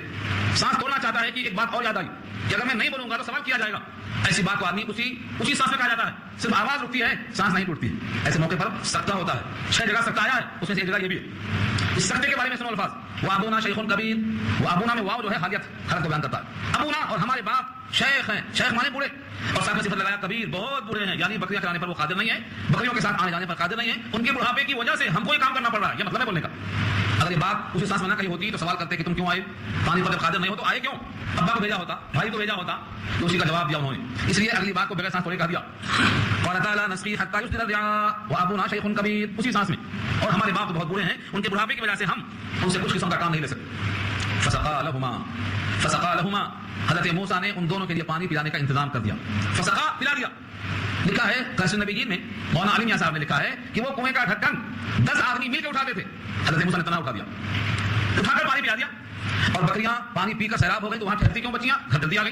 سانس توڑنا چاہتا ہے کہ ایک بات اور یاد آئی کہ اگر میں نہیں بولوں گا تو سوال کیا جائے گا، ایسی بات کو آدمی اسی سانس میں کہا جاتا ہے، صرف آواز رکتی ہے، سانس نہیں ٹوٹتی. ایسے موقع پر سکتہ ہوتا ہے. 6 جگہ سکتہ آیا ہے، اس میں سے ایک جگہ یہ بھی ہے. اس سکتے کے بارے میں سنو الفاظ. وہ ابونا شیخ کبیر، وہ ابونا میں واو جو ہے حالت کو بیان کرتا ہے. ابونا اور ہمارے باپ شیخ ہیں، شیخ مانے بوڑھے، اور ساتھ میں صفت لگایا کبیر، بہت بوڑھے ہیں، یعنی بکریاں چلانے پر وہ قادر نہیں ہیں، بکریوں کے ساتھ آنے جانے پر قادر نہیں ہیں، ان کے بڑھاپے کی وجہ سے ہم کو یہ کام کرنا پڑ رہا ہے. یہ مطلب ہے بولنے کا. اگر یہ بات اسی سانس میں نہ کہی ہوتی تو سوال کرتے کہ تم کیوں آئے، پانی پر جب قادر نہیں ہو تو آئے کیوں؟ ابا کو بھیجا ہوتا، بھائی کو بھیجا ہوتا، تو اسی کا جواب دیا انہوں نے. اس لیے اگلی بات کو بغیر سانس تھوڑے کہہ دیا. قال تعالی نسقی حتى يصدر الرعاء وابونا شيخ كبير، اسی سانس میں. اور ہمارے باپ تو بہت بوڑھے ہیں، ان کے بڑھاپے کی وجہ سے ہم ان سے کچھ قسم کا کام نہیں لے سکتے. فسقا لهما، حضرت موسیٰ نے ان دونوں کے لیے پانی پلانے کا انتظام کر دیا. فسقا، پلا دیا. لکھا ہے قصص النبیین میں، مولانا علی میاں صاحب نے لکھا ہے کہ وہ کنویں کا ڈھکن 10 آدمی مل کے اٹھاتے تھے. حضرت موسیٰ نے تنہا اٹھا دیا، اٹھا کر پانی پلا دیا. اور بکریاں پانی پی کر سیراب ہو گئی تو وہاں ٹھہرتی کیوں بچیاں؟ گھر جلدی آ گئی.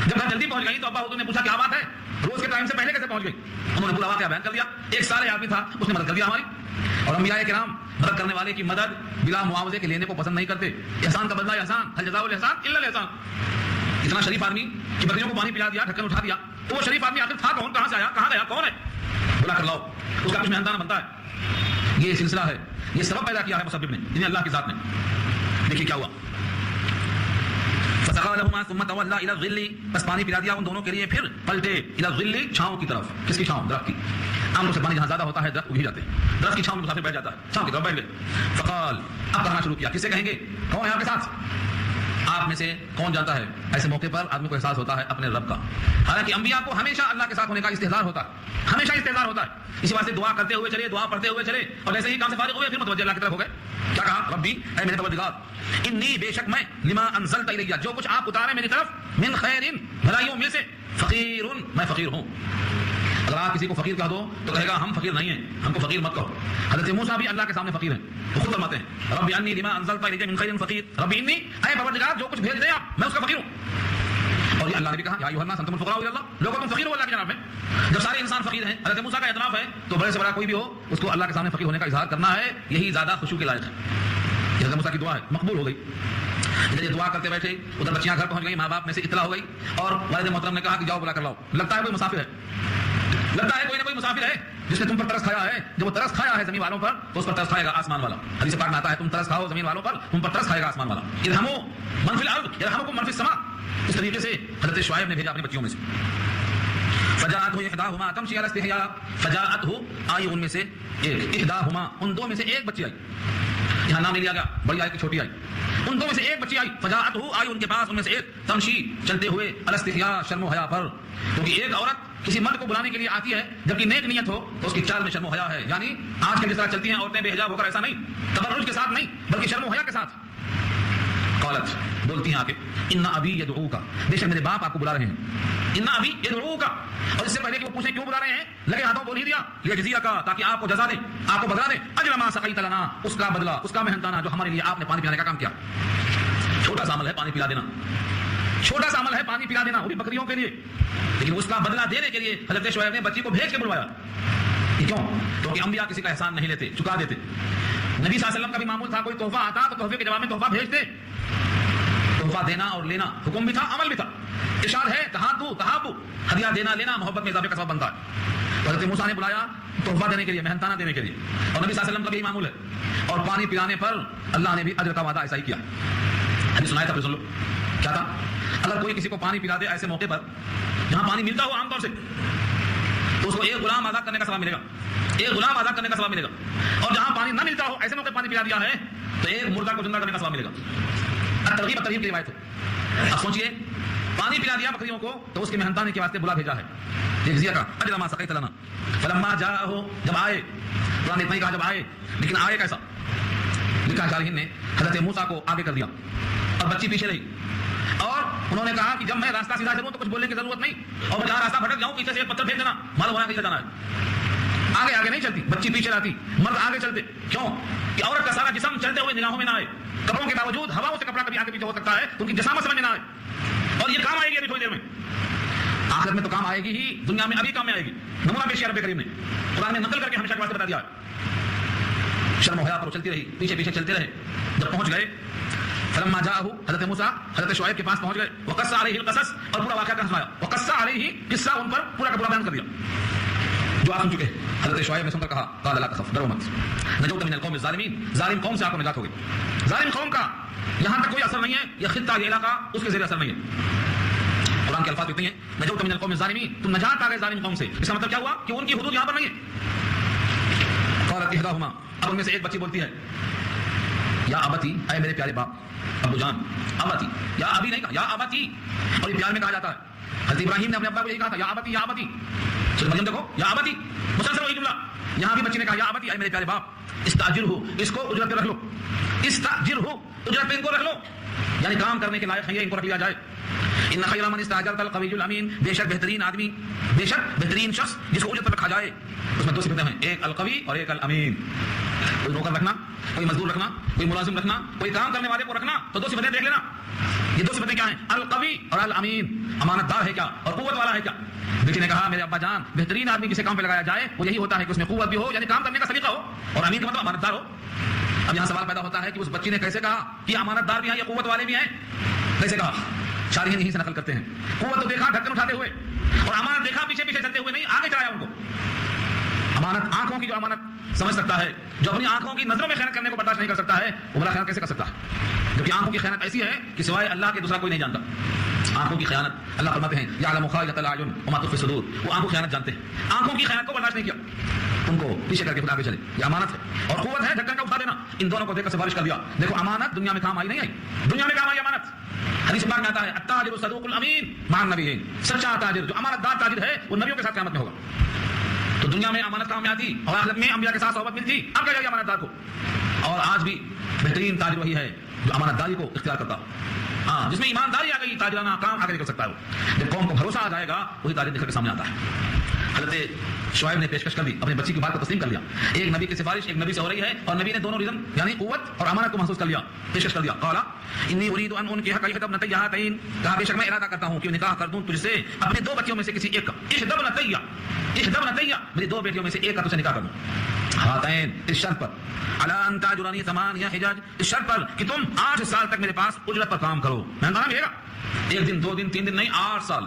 جب گھر جلدی پہنچ گئی تو ابا حضور نے پوچھا کیا بات ہے، روز کے ٹائم سے پہلے کیسے پہنچ گئی؟ انہوں نے پورا واقعہ بیان کر دیا. ایک سارے آدمی تھا، اس نے مدد کر دیا ہماری. اور انبیاء کرام مدد کرنے والے کی مدد بلا معاوضے کے لینے کو پسند نہیں کرتے. احسان کا بدلہ احسان، هل جزاء الاحسان الا الاحسان. اتنا شریف آدمی کہ بکریوں کو پانی پلا دیا، ڈھکن اٹھا دیا، تو وہ شریف آدمی آخر تھا کون، کہاں سے آیا، کہاں گیا، کون ہے؟ بلا کر لاؤ. اس کا کچھ محنتانہ بنتا ہے. یہ سلسلہ ہے، یہ سبب پیدا کیا ہے مسبب نے، یعنی اللہ کی ذات نے. دیکھیے کیا ہوا. فسقا لهما ثم تولى الى الظل، بس پانی پلا دیا ان دونوں کے لیے، پھر پلٹے الى الظل، چھاؤں کی طرف. کس کی چھاؤں؟ درخت کی. عام طور سے پانی جہاں زیادہ ہوتا ہے درخت اگ ہی جاتے ہیں، درخت کی چھاؤں میں مسافر بیٹھ جاتا ہے، چھاؤں کی طرف بیٹھ گئے. فقال، اب کہنا شروع کیا. کسے کہیں گے؟ کون ہے آپ کے ساتھ؟ آپ میں سے کون جانتا ہے ایسے موقع پر آدمی کو احساس ہوتا ہے اپنے رب کا. حالانکہ انبیاء کو ہمیشہ اللہ کے ساتھ ہونے کا استحضار ہوتا ہے، ہمیشہ استحضار ہوتا ہے. اسی واسطے دعا کرتے ہوئے چلے، دعا پڑھتے ہوئے چلے، اور جیسے ہی کام سے فارغ ہوئے پھر متوجہ اللہ کی طرف ہو گئے. کیا کہا؟ ربی، اے میرے پروردگار، انی، بے شک میں، لما انزلت الیہ، جو کچھ آپ اتارے میری طرف، من خیر، بھلائیوں میں سے، فقیر، میں فقیر ہوں. اگر آپ کسی کو فقیر کہہ دو تو کہے گا ہم فقیر نہیں ہیں، ہم کو فقیر مت کہو. حضرت موسیٰ بھی اللہ کے سامنے فقیر ہیں، وہ خود فرماتے ہیں ربی انی لما انزلت الی من خیر فقیر، ربی انی، اے پروردگار جو کچھ بھیج دے آپ، میں اس کا فقیر ہوں. اور یہ اللہ نے بھی کہا یا ایھا الناس انتم الفقراء الی اللہ، لوگوں تم فقیر ہو اللہ کی جناب میں. جب سارے انسان فقیر ہیں، حضرت موسیٰ کا اعتراف ہے، تو بڑے سے بڑا کوئی بھی ہو اس کو اللہ کے سامنے فقیر ہونے کا اظہار کرنا ہے، یہی زیادہ خشوع کے لائق ہے. حضرت موسیٰ کی دعا ہے، مقبول ہو گئی. ادھر یہ دعا کرتے بیٹھے، ادھر بچیاں گھر پہنچ گئی، ماں باپ میں سے اطلاع ہو گئی، اور والد محترم نے کہا کہ جاؤ بلا کر لاؤ. لگتا ہے کوئی مسافر ہے، لگتا ہے کوئی نہ کوئی مسافر ہے جس نے تم پر ترس کھایا ہے. جب وہ ترس کھایا ہے زمین والوں پر تو اس پر ترس کھائے گا آسمان والا. حدیث پاک میں آتا ہے تم ترس کھاؤ زمین والوں پر، تم پر ترس کھائے گا آسمان والا. ارحموا من فی الارض یرحمکم من فی السماء. اس طریقے سے حضرت شعیب نے بھیجا اپنی بچیوں میں سے. فجاءته احداهما تمشي على استحياء، فجاءته، آئی ان میں سے ایک، احداهما، ان دو میں سے ایک بچی آئی. یہاں نام نہیں لیا گیا، بڑی آئی کہ چھوٹی آئی. ان دو میں سے ایک بچی آئی، فجاءته، آئی ان کے پاس، ان میں سے ایک، تمشی، چلتے ہوئے، على استحياء، شرم و حیا پر. کیونکہ ایک عورت کسی مرد کو بلانے کے لیے آتی ہے جبکہ نیک نیت ہو تو اس کی چال میں شرم و حیا ہے. یعنی آج کل جس طرح چلتی ہیں عورتیں بے حجاب ہو کر، ایسا نہیں، تبرج کے ساتھ نہیں بلکہ شرم و حیا کے ساتھ. قالت، بولتی ہیں آ کے، ان ابی یدعوک، بے شک میرے باپ آپ کو بلا رہے ہیں. ان ابی یدعوک، اور اس سے پہلے کہ وہ پوچھیں کیوں بلا رہے ہیں، لگے ہاتھوں بول ہی دیا، لیجزیک، تاکہ آپ کو جزا دے، آپ کو بدلا دے، اجر ما سقیت لنا، اس کا بدلہ، اس کا محنتانہ جو ہمارے لیے آپ نے پانی پلانے کا کام کیا. چھوٹا سا عمل ہے پانی پلا دینا، چھوٹا سا عمل ہے پانی پلا دینا، وہ بھی بکریوں کے لیے، لیکن اس کا بدلہ دینے کے لیے حضرت شعیب نے بچی کو بھیج کے بلوایا. کیوں؟ کیونکہ انبیاء کسی کا احسان نہیں لیتے، چکا دیتے. نبی صلی اللہ علیہ وسلم کا بھی معمول تھا، کوئی تحفہ آتا تو تحفے کے جواب میں تحفہ بھیجتے. تحفہ دینا اور لینا حکم بھی تھا، عمل بھی تھا. ارشاد ہے تہادو، تہابو، ہدیہ دینا لینا محبت میں اضافے کا سبب بنتا ہے. حضرت موسیٰ نے بلایا تحفہ دینے کے لیے، محنتانہ دینے کے لیے، اور نبی صلی اللہ علیہ وسلم کا بھی معمول ہے. اور پانی پلانے پر اللہ نے بھی اجر کا وعدہ ایسا ہی کیا. حدیث سنایا تھا، پھر سن لو کیا تھا. اگر کوئی کسی کو پانی پلا دے ایسے موقع پر جہاں پانی ملتا ہو عام طور سے، تو اس کو ایک غلام آزاد کرنے کا ثواب ملے گا، ایک غلام آزاد کرنے کا ثواب ملے گا. اور جہاں پانی نہ ملتا ہو ایسے موقع پانی پلا دیا ہے تو ایک مردہ کو زندہ کرنے کا ثواب ملے گا. ترغیب ترغیب کی روایت ہے. اب سوچئے، پانی پلا دیا بکریوں کو تو اس کے محنتانے کے واسطے بلا بھیجا ہے، جزیہ کا، اجر ما سقیت لنا. فلما جاءه، جب آئے، قرآن نے اتنا ہی کہا جب آئے، لیکن آئے کیسا؟ لکھا شارحین نے حضرت موسیٰ کو آگے کر دیا اور بچی پیچھے رہی. اور انہوں نے کہا کہ جب میں راستہ سیدھا چلوں تو کچھ بولنے کی ضرورت نہیں، اور میں جہاں راستہ بھٹک جاؤں پیچھے سے ایک پتھر پھینک دینا، معلوم ہونا کیسے جانا ہے. آگے آگے نہیں چلتی، بچی پیچھے رہتی، مرد آگے چلتے. کیوں کہ عورت کا سارا جسم چلتے ہوئے ہوئے نگاہوں میں نہ آئے, کپڑوں کے باوجود ہواؤں سے کپڑا کبھی آگے پیچھے ہو سکتا ہے تو ان کی جسامت سمجھ میں نہ آئے, اور یہ کام آئے گی ابھی تھوڑی دیر میں, آخرت میں تو کام آئے گی ہی, دنیا میں ابھی کام میں آئے گی. نمونہ پیش کیا رب کریم نے, قرآن نے نقل کر کے ہمیشہ کے واسطے بتا دیا. شرم و حیا پر چلتی رہی, پیچھے پیچھے چلتے رہے, جب پہنچ گئے فلما جاءه حضرت موسیٰ حضرت شعیب کے پاس پہنچ گئے, وقص علیہ القصص, اور پورا واقعہ سنایا, وقص علیہ قصہ ان پر پورا کا پورا بیان کر دیا جو آپ سن چکے. حضرت شعیب نے سن کر کہا قال لا تخف, ڈرو مت, نجوت من القوم الظالمین, ظالم قوم سے آپ کو نجات ہوگی. ظالم قوم کا یہاں تک کوئی اثر نہیں ہے, یہ خطہ یہ علاقہ اس کے زیر اثر نہیں ہے. قرآن کے الفاظ اتنے ہیں, نجوت من القوم الظالمین, تم نجات پا گئے ظالم قوم سے. اس کا مطلب کیا ہوا کہ ان کی حدود یہاں پر نہیں ہے. قالت احداهما, اب ان میں سے ایک بچی بولتی ہے یا ابتی, اے میرے پیارے باپ, ابو جان, ابتی, یا ابھی نہیں کہا, یا ابتی, اور یہ پیار میں کہا جاتا ہے. حضرت ابراہیم نے اپنے ابا کو یہی کہا تھا, یا ابتی, یا ابتی. سورۃ مریم دیکھو, یا ابتی, مسلسل وہی جملہ. یہاں بھی بچی نے کہا یا ابتی, اے میرے پیارے باپ, استاجرہ, اس کو اجرت پہ رکھ لو, استاجرہ, اجرت پہ ان کو رکھ لو, یعنی کام کرنے کے لائق ہے, ان کو رکھ لیا جائے. ان خیر من استاجرت القوی الامین, بے شک بہترین آدمی, بے شک بہترین شخص جس کو اجرت پر رکھا جائے. اس میں دو صفتیں ہیں, ایک القوی اور ایک الامین. کوئی نوکر رکھنا, کوئی مزدور رکھنا, کوئی ملازم رکھنا, کوئی کام کرنے والے کو رکھنا, تو دو صفتیں دیکھ لینا. یہ دو صفتیں کیا ہیں, القوی اور الامین. امانت دار ہے کیا اور قوت والا ہے کیا. بیٹی نے کہا میرے ابا جان, بہترین آدمی جسے کام پہ لگایا جائے وہ یہی ہوتا ہے کہ اس میں قوت بھی ہو, یعنی کام کرنے کا سلیقہ ہو, اور امین کا مطلب امانت دار ہو. اب یہاں سوال پیدا ہوتا ہے کہ اس بچی نے کیسے کہا کہ امانت دار بھی ہیں یا قوت والے بھی ہیں, کیسے کہا. شارحین یہیں سے نقل کرتے ہیں, قوت تو دیکھا ڈھکن اٹھاتے ہوئے, اور امانت دیکھا پیچھے پیچھے چلتے ہوئے نہیں, آگے چلایا ان کو. امانت آنکھوں کی جو امانت سمجھ سکتا ہے, جو اپنی آنکھوں کی نظروں میں خیانت کرنے کو برداشت نہیں کر سکتا ہے, وہ بڑا خیانت کیسے کر سکتا ہے. جبکہ آنکھوں کی خیانت ایسی ہے کہ سوائے اللہ کے دوسرا کوئی نہیں جانتا. آنکھوں کی خیانت اللہ فرماتے ہیں یعلم خائنۃ الاعین وما تخفی الصدور, وہ آنکھوں کی خیانت جانتے ہیں. آنکھوں کی خیانت کو برداشت نہیں کیا, ان کو پیچھے کر کے خود آگے چلے. یہ امانت ہے, اور قوت ہے ڈھکن کا اٹھا دینا. ان دونوں کو دیکھ کر سفارش کر دیا. دیکھو امانت دنیا میں کام آئی نہیں آئی, دنیا میں کام آئی امانت. حدیث پاک میں آتا ہے التاجر الصدوق الامین مع النبیین, سچا تاجر جو امانت دار تاجر ہے وہ نبیوں کے ساتھ قیامت میں ہوگا. تو دنیا میں امانت کام میں آتی اور آخرت میں انبیاء کے ساتھ صحبت ملتی. اب کیا جائے امانت دار کو, اور آج بھی بہترین تاجر وہی ہے جو امانت داری کو اختیار کرتا. ہاں, جس میں ایمانداری آ گئی, تاجرانہ کام آگے نکل سکتا ہے. جب قوم کو بھروسہ آ جائے گا وہی تاجر نکل کے سامنے آتا ہے. حضرت شعیب نے پیشکش کر دی, اپنی بچی کی بات کو تسلیم کر لیا. ایک نبی کی سفارش ایک نبی سے ہو رہی ہے, اور نبی نے دونوں ریزن یعنی قوت اور امانت کو محسوس کر لیا, پیشکش کر دیا. قال انی اريد ان انكح احدى ابنتي هاتين, کہا بے شک میں ارادہ کرتا ہوں کہ نکاح کر دوں تجھ سے اپنے دو بچیوں میں سے کسی ایک کا. احدى ابنتي, میری دو بیٹیوں میں سے ایک کا تجھ سے نکاح کر دوں. ہاتین, اس شرط پر, على ان تاجرني 8 حجاج, اس شرط پر کہ تم 8 سال تک میرے پاس اجرت پر کام کرو. میں کہا ملے گا, 1 دن 2 دن 3 دن نہیں, 8 سال.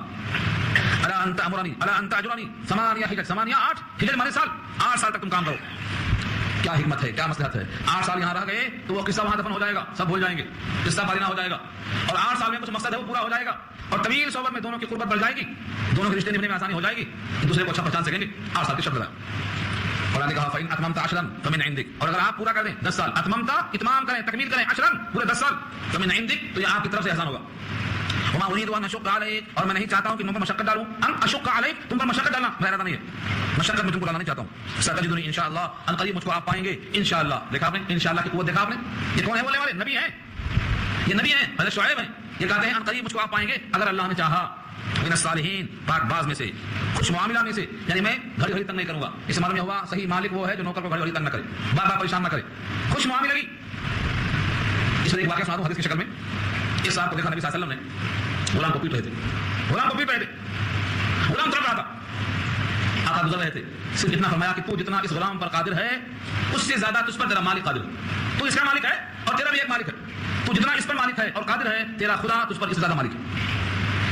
على ان تأمرني على ان تاجرني 8 حجج, 8 حجج مانے سال, 8 سال تک تم کام کرو. کیا حکمت ہے, کیا مصلحت ہے. 8 سال یہاں رہ گئے تو وہ قصہ وہاں دفن ہو جائے گا, سب بھول جائیں گے, قصہ پارینہ ہو جائے گا, اور 8 سال میں کچھ مقصد ہے وہ پورا ہو جائے گا, اور طویل صحبت میں دونوں کی قربت بڑھ جائے گی, دونوں کے رشتے نبھنے میں آسانی ہو جائے گی, ایک دوسرے کو اچھا پہچان سکیں گے. 8 سال کی شرط لگا. قرآن نے کہا فَإِنْ أَتْمَمْتَ عَشْرًا فَمِنْ عِنْدِكَ, اور اگر آپ پورا کر دیں 10 سال, اتممتا اتمام کریں, تکمیل کریں, عشرًا پورے 10 سال, فَمِنْ عِنْدِكَ, تو یہ آپ کی طرف سے احسان ہوگا. وما اريد ان اشق عليك, اور میں نہیں چاہتا ہوں کہ تم پر مشقت ڈالوں. ان اشق عليك, تم پر مشقت ڈالنا میرا ارادہ نہیں ہے, مشقت میں تم کو ڈالنا نہیں چاہتا ہوں. ستجدنی انشاءاللہ, ان قریب مجھ کو آپ پائیں گے انشاءاللہ. دیکھا آپ نے انشاءاللہ کی قوت, دیکھا آپ نے. یہ کون ہے بولنے والے, نبی ہیں, یہ نبی ہیں, حضرت شعیب ہیں. یہ کہتے ہیں ان قریب مجھ کو آپ پائیں گے اگر اللہ نے چاہا. من الصالحین, پاک باز میں سے, خوش معاملہ میں سے, یعنی میں گھڑی گھڑی تنگ نہیں کروں گا. اس معلوم میں ہوا صحیح مالک وہ ہے جو نوکر کو گھڑی گھڑی تنگ نہ کرے, بار بار پریشان نہ کرے, خوش معاملہ لگی. اس لیے ایک واقعہ سنا دوں حدیث کی شکل میں. اس صاحب کو دیکھا نبی صلی اللہ علیہ وسلم نے, غلام کو پیٹ رہے تھے, غلام کو پیٹ رہے تھے, غلام تڑپ رہا تھا. آقا گزر رہے تھے, صرف اتنا فرمایا کہ تو جتنا اس غلام پر قادر ہے اس سے زیادہ تجھ پر تیرا مالک قادر ہے. تو اس کا مالک ہے اور تیرا بھی ایک مالک ہے. تو جتنا اس پر مالک ہے اور قادر ہے, تیرا خدا تجھ پر اس سے زیادہ مالک ہے.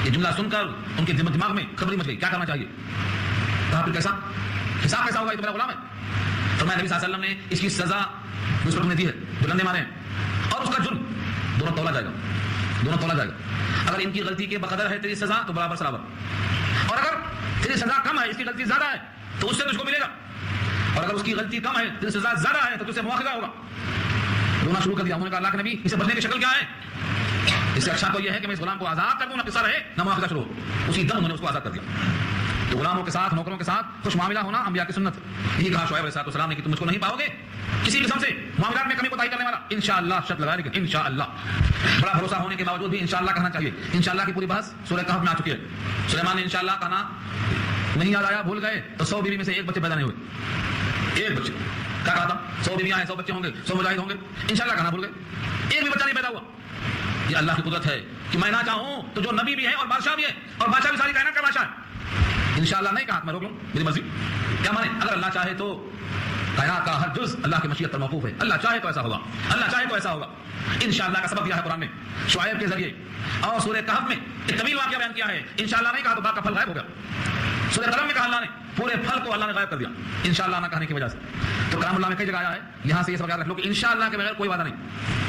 یہ جملہ سن کر ان کے دماغ میں خبری مچ گئی, کیا کرنا چاہیے. کہا پھر کیسا حساب کیسا ہوگا, یہ تو میرا غلام ہے. فرمایا نبی صلی اللہ علیہ وسلم نے اس کی سزا اس پر تم نے دی ہے, بلندے مارے ہیں, اور اس کا جرم دونوں تولا جائے گا, دونوں تولا جائے گا. اگر ان کی غلطی کے بقدر ہے تیری سزا تو برابر برابر, اور اگر تیری سزا کم ہے, اس کی غلطی زیادہ ہے تو اس سے تجھ کو ملے گا, اور اگر اس کی غلطی کم ہے تیری سزا زیادہ ہے تو تجھ سے مواخذہ ہوگا. رونا شروع کر دیا. انہوں نے کہا اللہ کے نبی اسے بچنے کی شکل کیا ہے. اس سے اچھا تو یہ ہے کہ میں اس غلام کو آزاد کر دوں, نہ قصہ رہے نہ مواخذہ شروع. اسی دم انہوں نے اس کو آزاد کر دیا. تو غلاموں کے ساتھ نوکروں کے ساتھ خوش معاملہ ہونا انبیاء کی سنت. یہی کہا شعیب علیہ السلام نے کہ تم مجھ کو نہیں پاؤ گے کسی قسم سے معاملات میں کمی کوتاہی کرنے والا. انشاءاللہ شرط لگا, لیکن انشاءاللہ بڑا بھروسہ ہونے کے باوجود بھی انشاءاللہ کہنا چاہیے. انشاءاللہ کی پوری بحث سورہ کہف میں آ چکی ہے. سلیمان نے انشاءاللہ کہنا نہیں یاد آیا, بھول گئے, تو 100 بیوی میں سے ایک بچے پیدا نہیں ہوئے, ایک بچے. کیا کہا تھا 100 بیویاں ہیں 100 بچے ہوں گے 100 مجاہد ہوں گے انشاءاللہ کہنا بھول گئے ایک بھی بچہ نہیں پیدا ہوا یہ اللہ کی قدرت ہے کہ میں نہ چاہوں تو جو نبی بھی ہے اور بادشاہ بھی ہے اور بادشاہ بھی ساری کائنات کا بادشاہ ہے انشاءاللہ نہیں کہا میں روک لوں میری مرضی کیا مانے اگر اللہ چاہے تو کائنات کا ہر جز اللہ کی مشیت پر موقوف ہے اللہ چاہے تو ایسا ہوگا اللہ چاہے تو ایسا ہوگا انشاءاللہ کا سبق دیا ہے قرآن میں شعیب کے ذریعے اور سورہ کہف میں ایک طویل واقعہ بیان کیا ہے انشاءاللہ نہیں کہا تو باغ کا پھل غائب ہو گیا سورہ قلم میں کہا اللہ نے پورے پھل کو اللہ نے غائب کر دیا انشاءاللہ نہ کہنے کی وجہ سے تو کلام اللہ میں کئی جگہ آیا ہے یہاں سے یہ سبق یاد رکھ لو کہ انشاءاللہ کے بغیر کوئی وعدہ نہیں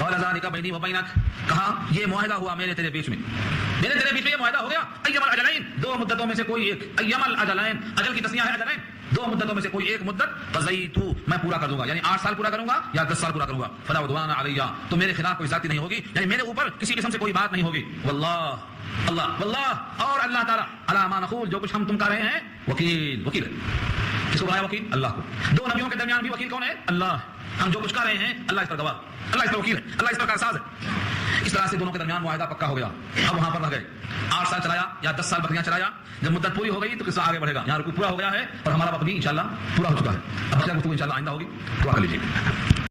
قال ذلك بيني وبينك کہا یہ معاہدہ ہوا میرے تیرے بیچ میں یہ معاہدہ ہو گیا ایما الاجلین دو مدتوں میں سے کوئی ایک ایما الاجلین اجل کی تسنیہ ہے اجلین دو مدتوں میں سے کوئی ایک مدت قضیتو میں پورا کر دوں گا یعنی 8 سال پورا کروں گا یا 10 سال پورا کروں گا فلا عدوان علی تو میرے خلاف کوئی زیادتی نہیں ہوگی یعنی میرے اوپر کسی قسم سے کوئی بات نہیں ہوگی واللہ اور اللہ تعالی علی ما نقول جو کچھ ہم تم کر رہے ہیں وکیل کس کو بنایا وکیل اللہ کو دو نبیوں کے درمیان بھی وکیل کون ہے اللہ ہم جو کچھ کر رہے ہیں اللہ اس پر گواہ اللہ اس پر وکیل ہے اللہ اس پر کارساز ہے اس طرح سے دونوں کے درمیان معاہدہ پکا ہو گیا اب وہاں پر رہ گئے 8 سال چلایا یا 10 سال بکریاں چلایا جب مدت پوری ہو گئی تو قصہ آگے بڑھے گا یہاں رکوع پورا ہو گیا ہے اور ہمارا وقت بھی انشاءاللہ پورا ہو چکا ہے اب گفتگو انشاءاللہ آئندہ ہوگی دعا کر لیجیے